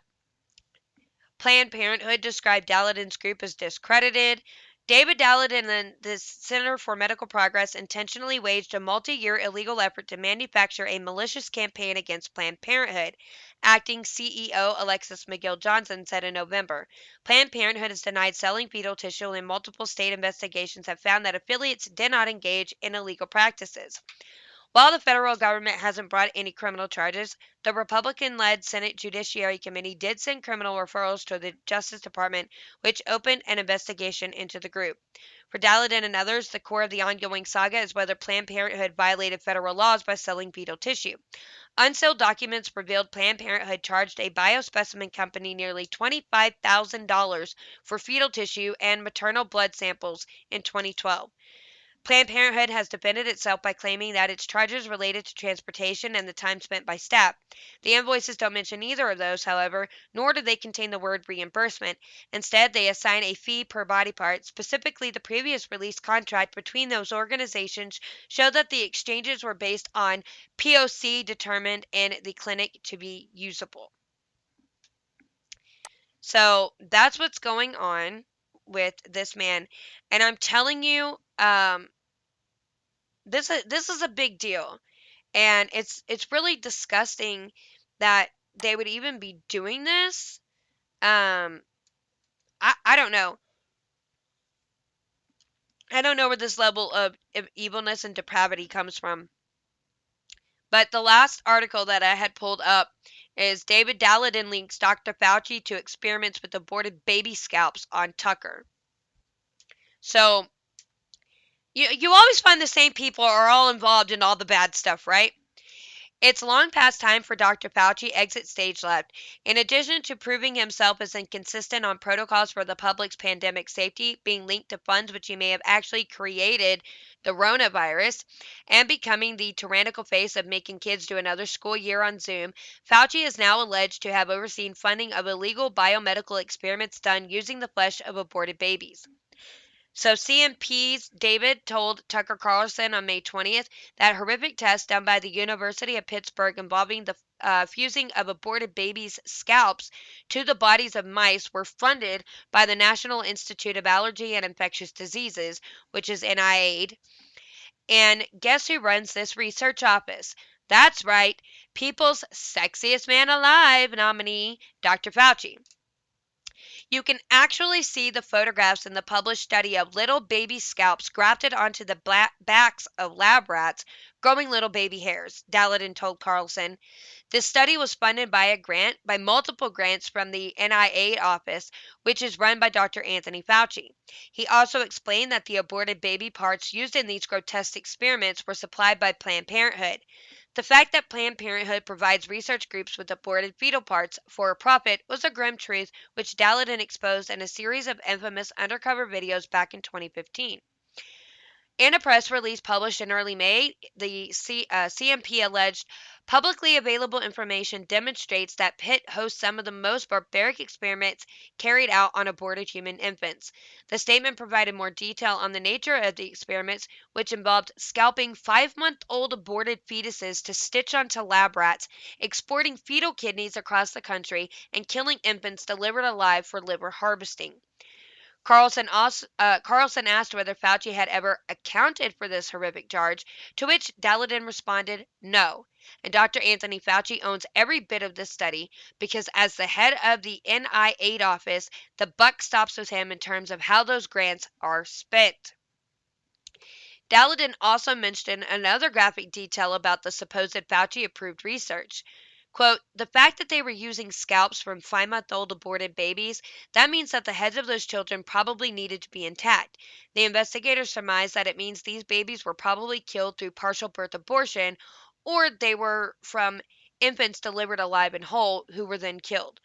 Planned Parenthood described Daleiden's group as discredited. David Daleiden and the Center for Medical Progress intentionally waged a multi-year illegal effort to manufacture a malicious campaign against Planned Parenthood. Acting CEO Alexis McGill Johnson said in November, Planned Parenthood has denied selling fetal tissue, and multiple state investigations have found that affiliates did not engage in illegal practices. While the federal government hasn't brought any criminal charges, the Republican led Senate Judiciary Committee did send criminal referrals to the Justice Department, which opened an investigation into the group. For Daleiden and others, the core of the ongoing saga is whether Planned Parenthood violated federal laws by selling fetal tissue. Unsealed documents revealed Planned Parenthood charged a biospecimen company nearly $25,000 for fetal tissue and maternal blood samples in 2012. Planned Parenthood has defended itself by claiming that its charges related to transportation and the time spent by staff. The invoices don't mention either of those, however, nor do they contain the word reimbursement. Instead, they assign a fee per body part. Specifically, the previous release contract between those organizations showed that the exchanges were based on POC determined in the clinic to be usable. So that's what's going on with this man. And I'm telling you, this is a big deal, and it's really disgusting that they would even be doing this. I don't know. I don't know where this level of evilness and depravity comes from. But the last article that I had pulled up is David Daleiden links Dr. Fauci to experiments with aborted baby scalps on Tucker. So you always find the same people are all involved in all the bad stuff, right? It's long past time for Dr. Fauci exit stage left. In addition to proving himself as inconsistent on protocols for the public's pandemic safety, being linked to funds which he may have actually created the coronavirus, and becoming the tyrannical face of making kids do another school year on Zoom, Fauci is now alleged to have overseen funding of illegal biomedical experiments done using the flesh of aborted babies. So CMP's David told Tucker Carlson on May 20th that horrific tests done by the University of Pittsburgh involving the fusing of aborted babies' scalps to the bodies of mice were funded by the National Institute of Allergy and Infectious Diseases, which is NIAID. And guess who runs this research office? That's right, People's Sexiest Man Alive nominee, Dr. Fauci. You can actually see the photographs in the published study of little baby scalps grafted onto the backs of lab rats, growing little baby hairs, Daleiden told Carlson. This study was funded by multiple grants from the NIAID office, which is run by Dr. Anthony Fauci. He also explained that the aborted baby parts used in these grotesque experiments were supplied by Planned Parenthood. The fact that Planned Parenthood provides research groups with aborted fetal parts for a profit was a grim truth which Daleiden exposed in a series of infamous undercover videos back in 2015. In a press release published in early May, the CMP alleged publicly available information demonstrates that Pitt hosts some of the most barbaric experiments carried out on aborted human infants. The statement provided more detail on the nature of the experiments, which involved scalping 5-month-old aborted fetuses to stitch onto lab rats, exporting fetal kidneys across the country, and killing infants delivered alive for liver harvesting. Carlson asked whether Fauci had ever accounted for this horrific charge, to which Daleiden responded, no. And Dr. Anthony Fauci owns every bit of this study because, as the head of the NIAID office, the buck stops with him in terms of how those grants are spent. Daleiden also mentioned another graphic detail about the supposed Fauci-approved research. Quote, the fact that they were using scalps from 5-month-old aborted babies, that means that the heads of those children probably needed to be intact. The investigators surmised that it means these babies were probably killed through partial birth abortion, or they were from infants delivered alive and whole who were then killed.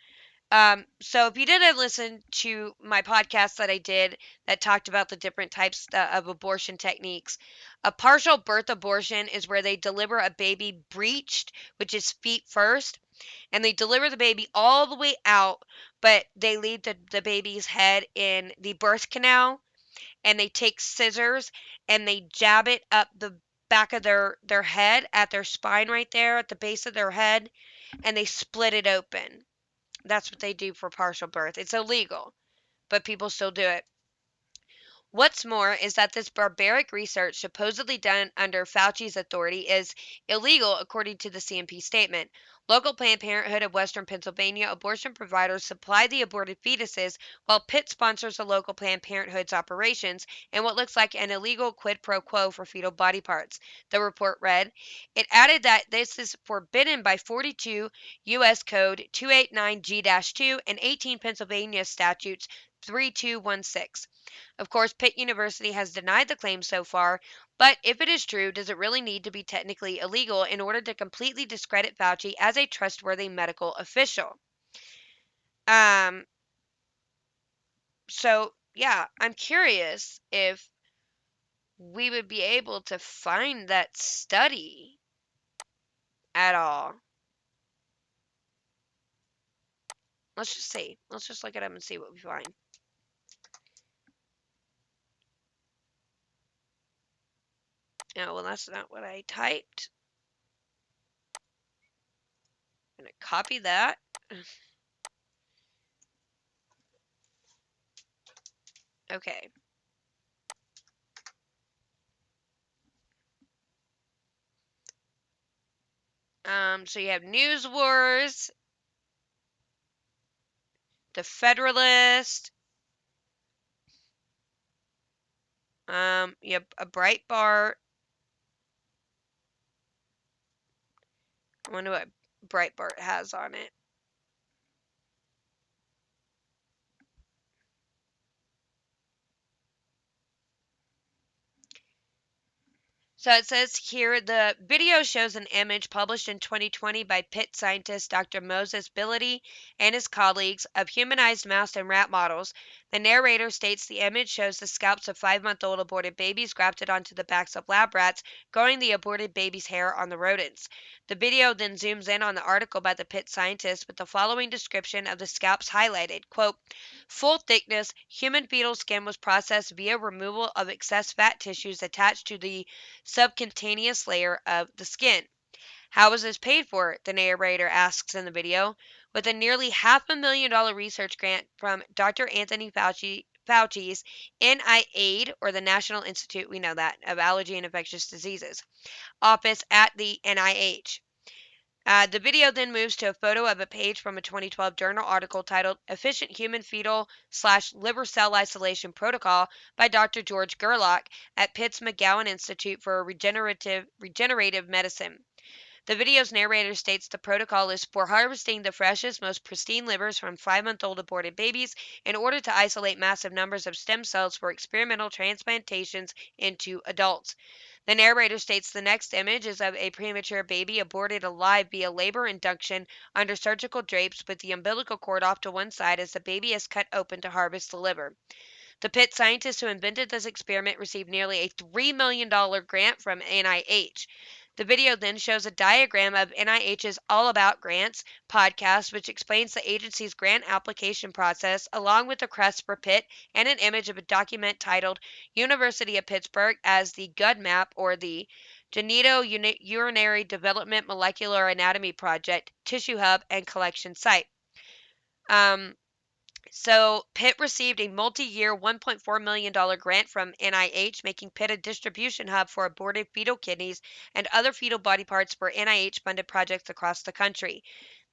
So if you didn't listen to my podcast that I did that talked about the different types of abortion techniques, a partial birth abortion is where they deliver a baby breeched, which is feet first, and they deliver the baby all the way out, but they leave the baby's head in the birth canal, and they take scissors and they jab it up the back of their head at their spine right there at the base of their head, and they split it open. That's what they do for partial birth. It's illegal, but people still do it. What's more is that this barbaric research, supposedly done under Fauci's authority, is illegal according to the CMP statement. Local Planned Parenthood of Western Pennsylvania abortion providers supply the aborted fetuses, while Pitt sponsors the local Planned Parenthood's operations in what looks like an illegal quid pro quo for fetal body parts. The report read. It added that this is forbidden by 42 U.S. Code 289G-2 and 18 Pennsylvania Statutes 3216. Of course, Pitt University has denied the claim so far, but if it is true, does it really need to be technically illegal in order to completely discredit Fauci as a trustworthy medical official? Um, so yeah, I'm curious if we would be able to find that study at all. Let's just see. Let's just look it up and see what we find. Oh, well, that's not what I typed. I'm going to copy that. Okay. So you have News Wars, The Federalist, you have a Breitbart. I wonder what Breitbart has on it. So it says here the video shows an image published in 2020 by Pitt scientist Dr. Moses Bility and his colleagues of humanized mouse and rat models. The narrator states the image shows the scalps of 5-month-old aborted babies grafted onto the backs of lab rats, growing the aborted baby's hair on the rodents. The video then zooms in on the article by the Pitt scientist with the following description of the scalps highlighted. Quote, full thickness, human fetal skin was processed via removal of excess fat tissues attached to the subcutaneous layer of the skin. How was this paid for? The narrator asks in the video. With a nearly $500,000 research grant from Dr. Anthony Fauci's NIAID, or the National Institute, we know that, of Allergy and Infectious Diseases, office at the NIH. The video then moves to a photo of a page from a 2012 journal article titled Efficient Human Fetal / Liver Cell Isolation Protocol by Dr. George Gerlach at Pitt's McGowan Institute for Regenerative Medicine. The video's narrator states the protocol is for harvesting the freshest, most pristine livers from 5-month-old aborted babies in order to isolate massive numbers of stem cells for experimental transplantations into adults. The narrator states the next image is of a premature baby aborted alive via labor induction under surgical drapes with the umbilical cord off to one side as the baby is cut open to harvest the liver. The Pitt scientist who invented this experiment received nearly a $3 million grant from NIH. The video then shows a diagram of NIH's All About Grants podcast, which explains the agency's grant application process, along with a crest for Pitt and an image of a document titled University of Pittsburgh as the GUDMAP, or the Genitourinary Development Molecular Anatomy Project, Tissue Hub, and Collection Site. So Pitt received a multi-year $1.4 million grant from NIH, making Pitt a distribution hub for aborted fetal kidneys and other fetal body parts for NIH-funded projects across the country.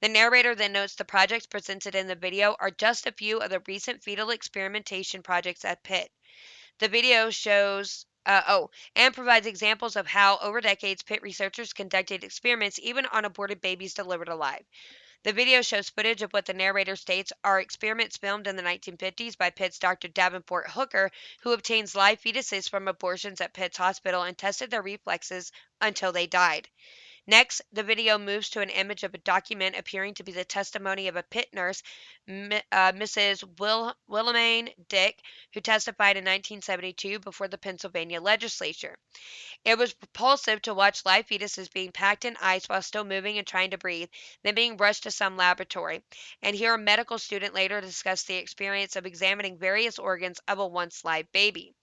The narrator then notes the projects presented in the video are just a few of the recent fetal experimentation projects at Pitt. The video shows and provides examples of how, over decades, Pitt researchers conducted experiments even on aborted babies delivered alive. The video shows footage of what the narrator states are experiments filmed in the 1950s by Pitt's Dr. Davenport Hooker, who obtains live fetuses from abortions at Pitt's hospital and tested their reflexes until they died. Next, the video moves to an image of a document appearing to be the testimony of a Pitt nurse, Mrs. Wilhelmine Dick, who testified in 1972 before the Pennsylvania legislature. It was repulsive to watch live fetuses being packed in ice while still moving and trying to breathe, then being rushed to some laboratory, and hear a medical student later discuss the experience of examining various organs of a once live baby.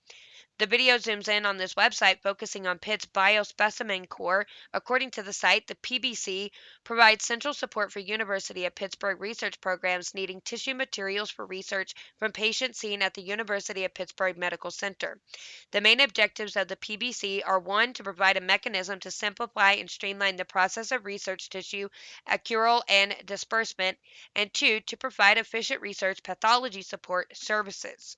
The video zooms in on this website, focusing on Pitt's Biospecimen Core. According to the site, the PBC provides central support for University of Pittsburgh research programs needing tissue materials for research from patients seen at the University of Pittsburgh Medical Center. The main objectives of the PBC are: 1, to provide a mechanism to simplify and streamline the process of research tissue accrual and disbursement, and 2, to provide efficient research pathology support services.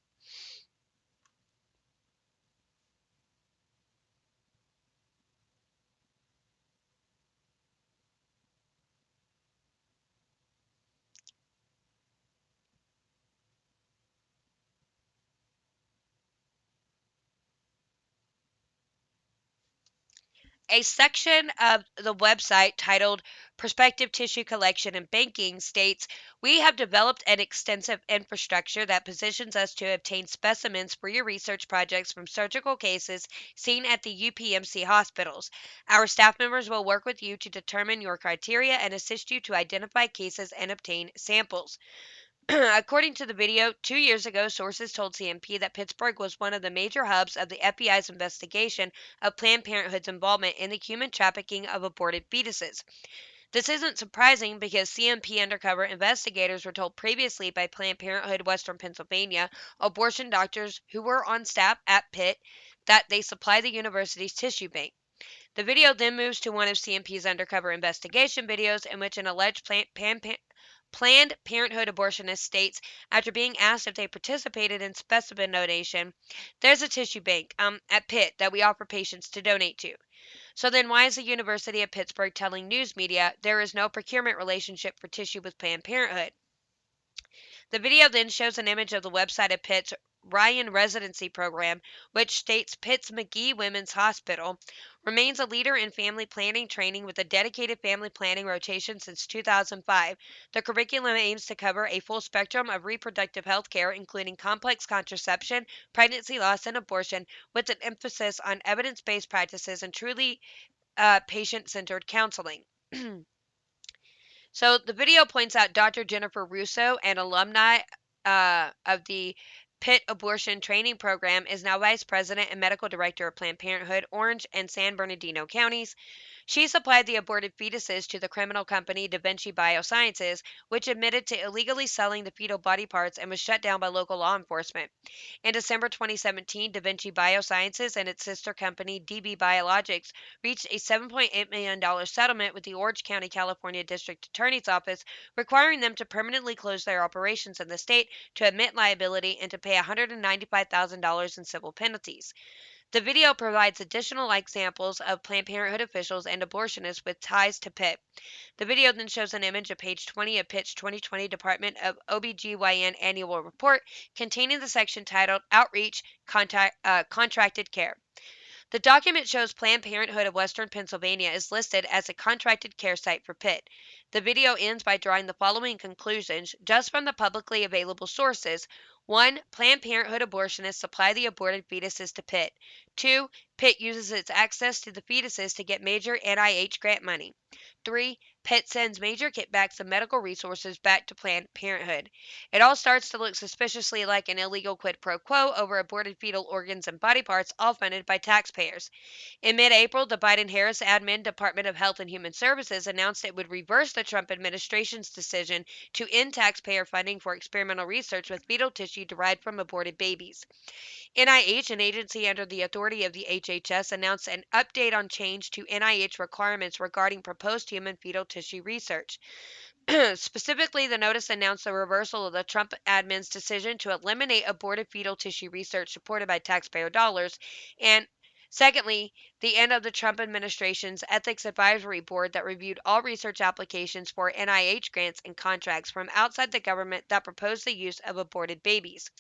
A section of the website titled Prospective Tissue Collection and Banking states, "We have developed an extensive infrastructure that positions us to obtain specimens for your research projects from surgical cases seen at the UPMC hospitals. Our staff members will work with you to determine your criteria and assist you to identify cases and obtain samples." According to the video, 2 years ago, sources told CMP that Pittsburgh was one of the major hubs of the FBI's investigation of Planned Parenthood's involvement in the human trafficking of aborted fetuses. This isn't surprising because CMP undercover investigators were told previously by Planned Parenthood Western Pennsylvania abortion doctors who were on staff at Pitt that they supply the university's tissue bank. The video then moves to one of CMP's undercover investigation videos in which an alleged Planned Parenthood abortionist states, after being asked if they participated in specimen donation, "There's a tissue bank at Pitt that we offer patients to donate to." So then why is the University of Pittsburgh telling news media there is no procurement relationship for tissue with Planned Parenthood? The video then shows an image of the website of Pitt's Ryan Residency Program, which states Pitt's McGee Women's Hospital remains a leader in family planning training with a dedicated family planning rotation since 2005. The curriculum aims to cover a full spectrum of reproductive health care, including complex contraception, pregnancy loss, and abortion, with an emphasis on evidence based practices and truly patient centered counseling. So the video points out Dr. Jennifer Russo, an alumni of the Pitt Abortion Training Program, is now Vice President and Medical Director of Planned Parenthood, Orange and San Bernardino counties. She supplied the aborted fetuses to the criminal company Da Vinci Biosciences, which admitted to illegally selling the fetal body parts and was shut down by local law enforcement. In December 2017, Da Vinci Biosciences and its sister company, DB Biologics, reached a $7.8 million settlement with the Orange County, California District Attorney's Office, requiring them to permanently close their operations in the state, to admit liability, and to pay $195,000 in civil penalties. The video provides additional examples of Planned Parenthood officials and abortionists with ties to Pitt. The video then shows an image of page 20 of Pitt's 2020 Department of OBGYN annual report containing the section titled Outreach Contracted Care. The document shows Planned Parenthood of Western Pennsylvania is listed as a contracted care site for Pitt. The video ends by drawing the following conclusions just from the publicly available sources. 1. Planned Parenthood abortionists supply the aborted fetuses to Pitt. 2. Pitt uses its access to the fetuses to get major NIH grant money. 3. Pitt sends major kickbacks of medical resources back to Planned Parenthood. It all starts to look suspiciously like an illegal quid pro quo over aborted fetal organs and body parts, all funded by taxpayers. In mid April, the Biden Harris admin Department of Health and Human Services announced it would reverse the Trump administration's decision to end taxpayer funding for experimental research with fetal tissue derived from aborted babies. NIH, an agency under the authority of the HHS, announced an update on change to NIH requirements regarding proposed human fetal tissue research. Specifically, the notice announced the reversal of the Trump admin's decision to eliminate aborted fetal tissue research supported by taxpayer dollars, and secondly, the end of the Trump administration's Ethics Advisory Board that reviewed all research applications for NIH grants and contracts from outside the government that proposed the use of aborted babies.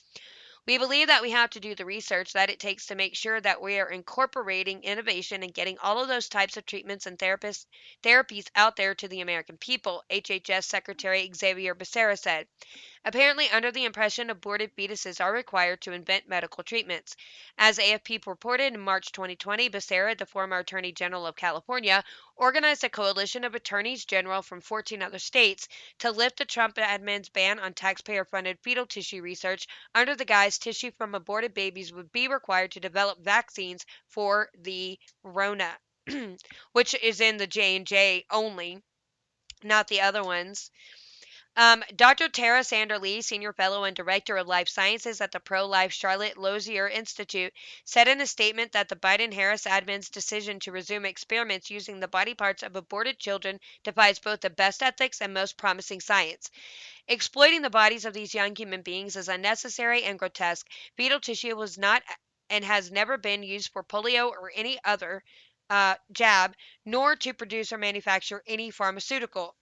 We believe that we have to do the research that it takes to make sure that we are incorporating innovation and getting all of those types of treatments and therapies out there to the American people, HHS Secretary Xavier Becerra said. Apparently under the impression aborted fetuses are required to invent medical treatments. As AFP reported in March 2020, Becerra, the former Attorney General of California, organized a coalition of attorneys general from 14 other states to lift the Trump admin's ban on taxpayer-funded fetal tissue research under the guise tissue from aborted babies would be required to develop vaccines for the Rona, which is in the J&J only, not the other ones. Dr. Tara Sander Lee, Senior Fellow and Director of Life Sciences at the Pro Life Charlotte Lozier Institute, said in a statement that the Biden Harris admin's decision to resume experiments using the body parts of aborted children defies both the best ethics and most promising science. Exploiting the bodies of these young human beings is unnecessary and grotesque. Fetal tissue was not and has never been used for polio or any other jab, nor to produce or manufacture any pharmaceutical.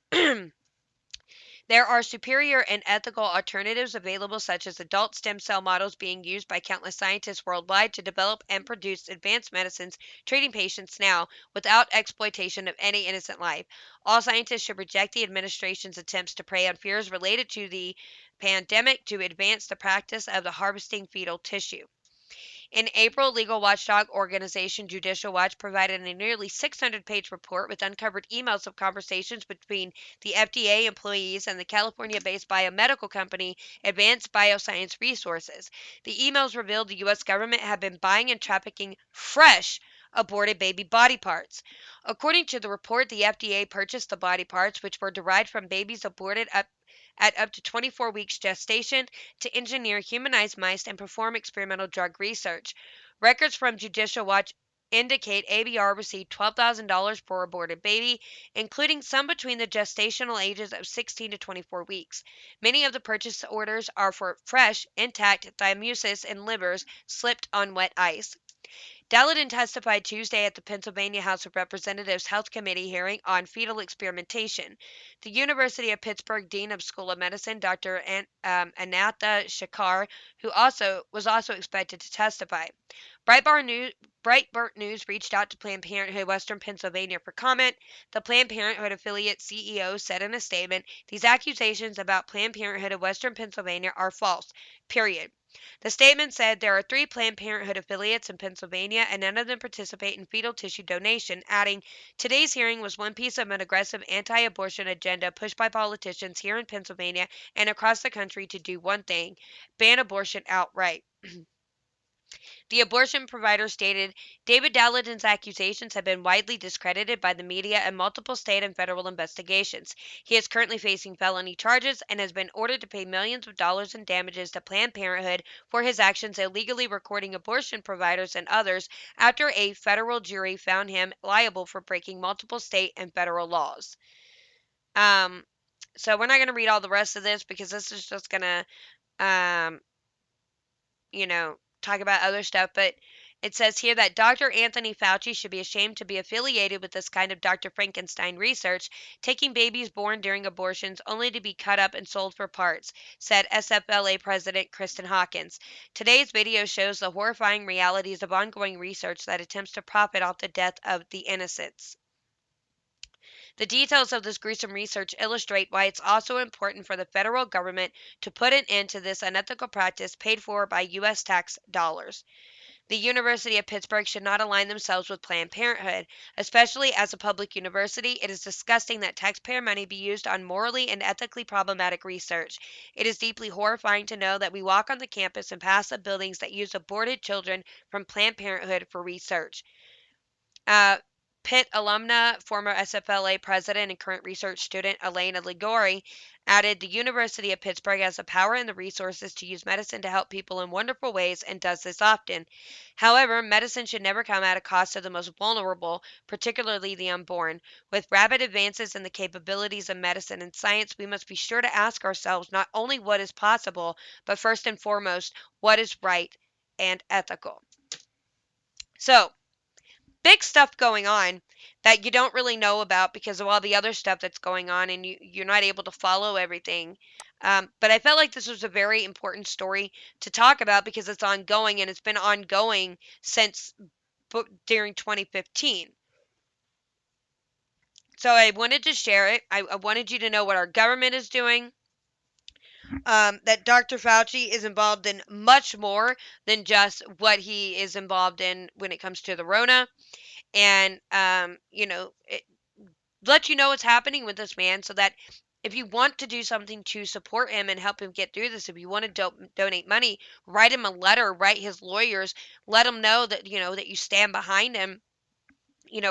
There are superior and ethical alternatives available, such as adult stem cell models being used by countless scientists worldwide to develop and produce advanced medicines treating patients now without exploitation of any innocent life. All scientists should reject the administration's attempts to prey on fears related to the pandemic to advance the practice of the harvesting fetal tissue. In April, legal watchdog organization Judicial Watch provided a nearly 600-page report with uncovered emails of conversations between the FDA employees and the California-based biomedical company Advanced Bioscience Resources. The emails revealed the U.S. government had been buying and trafficking fresh aborted baby body parts. According to the report, the FDA purchased the body parts, which were derived from babies aborted at up to 24 weeks gestation, to engineer humanized mice and perform experimental drug research. Records from Judicial Watch indicate ABR received $12,000 per aborted baby, including some between the gestational ages of 16 to 24 weeks. Many of the purchase orders are for fresh, intact thymuses and livers slipped on wet ice. Daleiden testified Tuesday at the Pennsylvania House of Representatives Health Committee hearing on fetal experimentation. The University of Pittsburgh Dean of School of Medicine, Dr. Anatha Shekar, who was also expected to testify. Breitbart News reached out to Planned Parenthood Western Pennsylvania for comment. The Planned Parenthood affiliate CEO said in a statement, "These accusations about Planned Parenthood of Western Pennsylvania are false, period." The statement said there are 3 Planned Parenthood affiliates in Pennsylvania and none of them participate in fetal tissue donation, adding, "Today's hearing was one piece of an aggressive anti-abortion agenda pushed by politicians here in Pennsylvania and across the country to do one thing, ban abortion outright." The abortion provider stated David Daleiden's accusations have been widely discredited by the media and multiple state and federal investigations. He is currently facing felony charges and has been ordered to pay millions of dollars in damages to Planned Parenthood for his actions illegally recording abortion providers and others after a federal jury found him liable for breaking multiple state and federal laws. Um, so we're not going to read all the rest of this because this is just going to um, talk about other stuff, but it says here that Dr. Anthony Fauci should be ashamed to be affiliated with this kind of Dr. Frankenstein research, taking babies born during abortions only to be cut up and sold for parts, said SFLA President Kristen Hawkins. Today's video shows the horrifying realities of ongoing research that attempts to profit off the death of the innocents. The details of this gruesome research illustrate why it's also important for the federal government to put an end to this unethical practice paid for by U.S. tax dollars. The University of Pittsburgh should not align themselves with Planned Parenthood. Especially as a public university, it is disgusting that taxpayer money be used on morally and ethically problematic research. It is deeply horrifying to know that we walk on the campus and pass the buildings that use aborted children from Planned Parenthood for research. Uh, Pitt alumna, former SFLA president, and current research student Elena Ligori added, the University of Pittsburgh has the power and the resources to use medicine to help people in wonderful ways and does this often. However, medicine should never come at a cost to the most vulnerable, particularly the unborn. With rapid advances in the capabilities of medicine and science, we must be sure to ask ourselves not only what is possible, but first and foremost, what is right and ethical. So, big stuff going on that you don't really know about because of all the other stuff that's going on, and you're not able to follow everything. But I felt like this was a very important story to talk about because it's ongoing, and it's been ongoing since during 2015. So I wanted to share it. I wanted you to know what our government is doing. That Dr. Fauci is involved in much more than just what he is involved in when it comes to the Rona. And, let you know what's happening with this man so that if you want to do something to support him and help him get through this, if you want to donate money, write him a letter, write his lawyers, let him know that, that you stand behind him.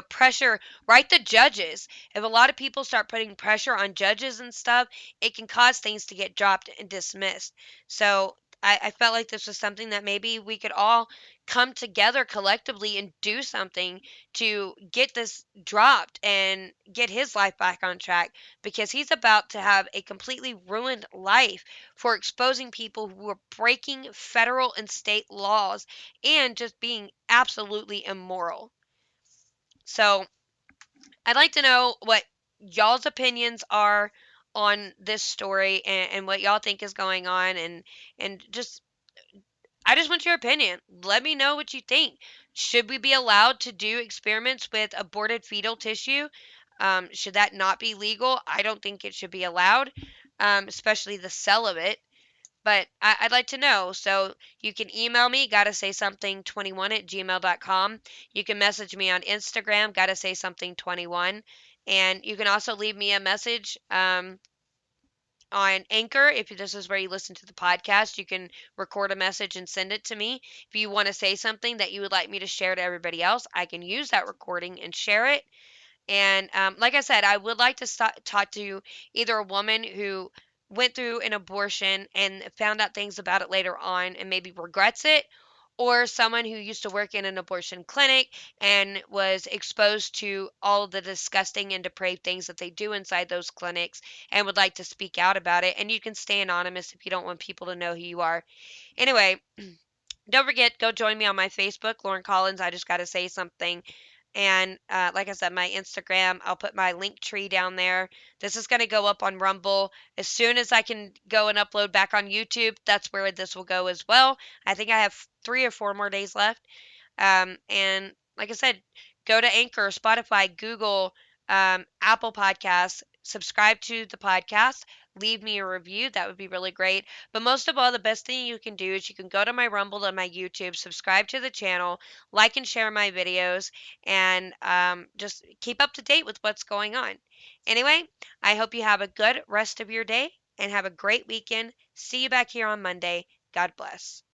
Pressure, right? The judges. If a lot of people start putting pressure on judges and stuff, it can cause things to get dropped and dismissed. So I felt like this was something that maybe we could all come together collectively and do something to get this dropped and get his life back on track because he's about to have a completely ruined life for exposing people who are breaking federal and state laws and just being absolutely immoral. So I'd like to know what y'all's opinions are on this story and what y'all think is going on and just I just want your opinion. Let me know what you think. Should we be allowed to do experiments with aborted fetal tissue? Should that not be legal? I don't think it should be allowed, especially the sale of it. But I'd like to know. So you can email me, gotta say something 21 at gmail.com. You can message me on Instagram, gotta say something 21. And you can also leave me a message on Anchor. If this is where you listen to the podcast, you can record a message and send it to me. If you want to say something that you would like me to share to everybody else, I can use that recording and share it. And like I said, I would like to talk to either a woman who went through an abortion and found out things about it later on and maybe regrets it, or someone who used to work in an abortion clinic and was exposed to all of the disgusting and depraved things that they do inside those clinics and would like to speak out about it. And you can stay anonymous if you don't want people to know who you are. Anyway, don't forget, go join me on my Facebook, Lauren Collins. I just got to say something. And like I said, my Instagram, I'll put my link tree down there. This is going to go up on Rumble. As soon as I can go and upload back on YouTube, that's where this will go as well. I think I have 3 or 4 more days left. And like I said, go to Anchor, Spotify, Google, Apple Podcasts, subscribe to the podcast, leave me a review. That would be really great. But most of all, the best thing you can do is you can go to my Rumble and my YouTube, subscribe to the channel, like and share my videos, and just keep up to date with what's going on. Anyway, I hope you have a good rest of your day and have a great weekend. See you back here on Monday. God bless.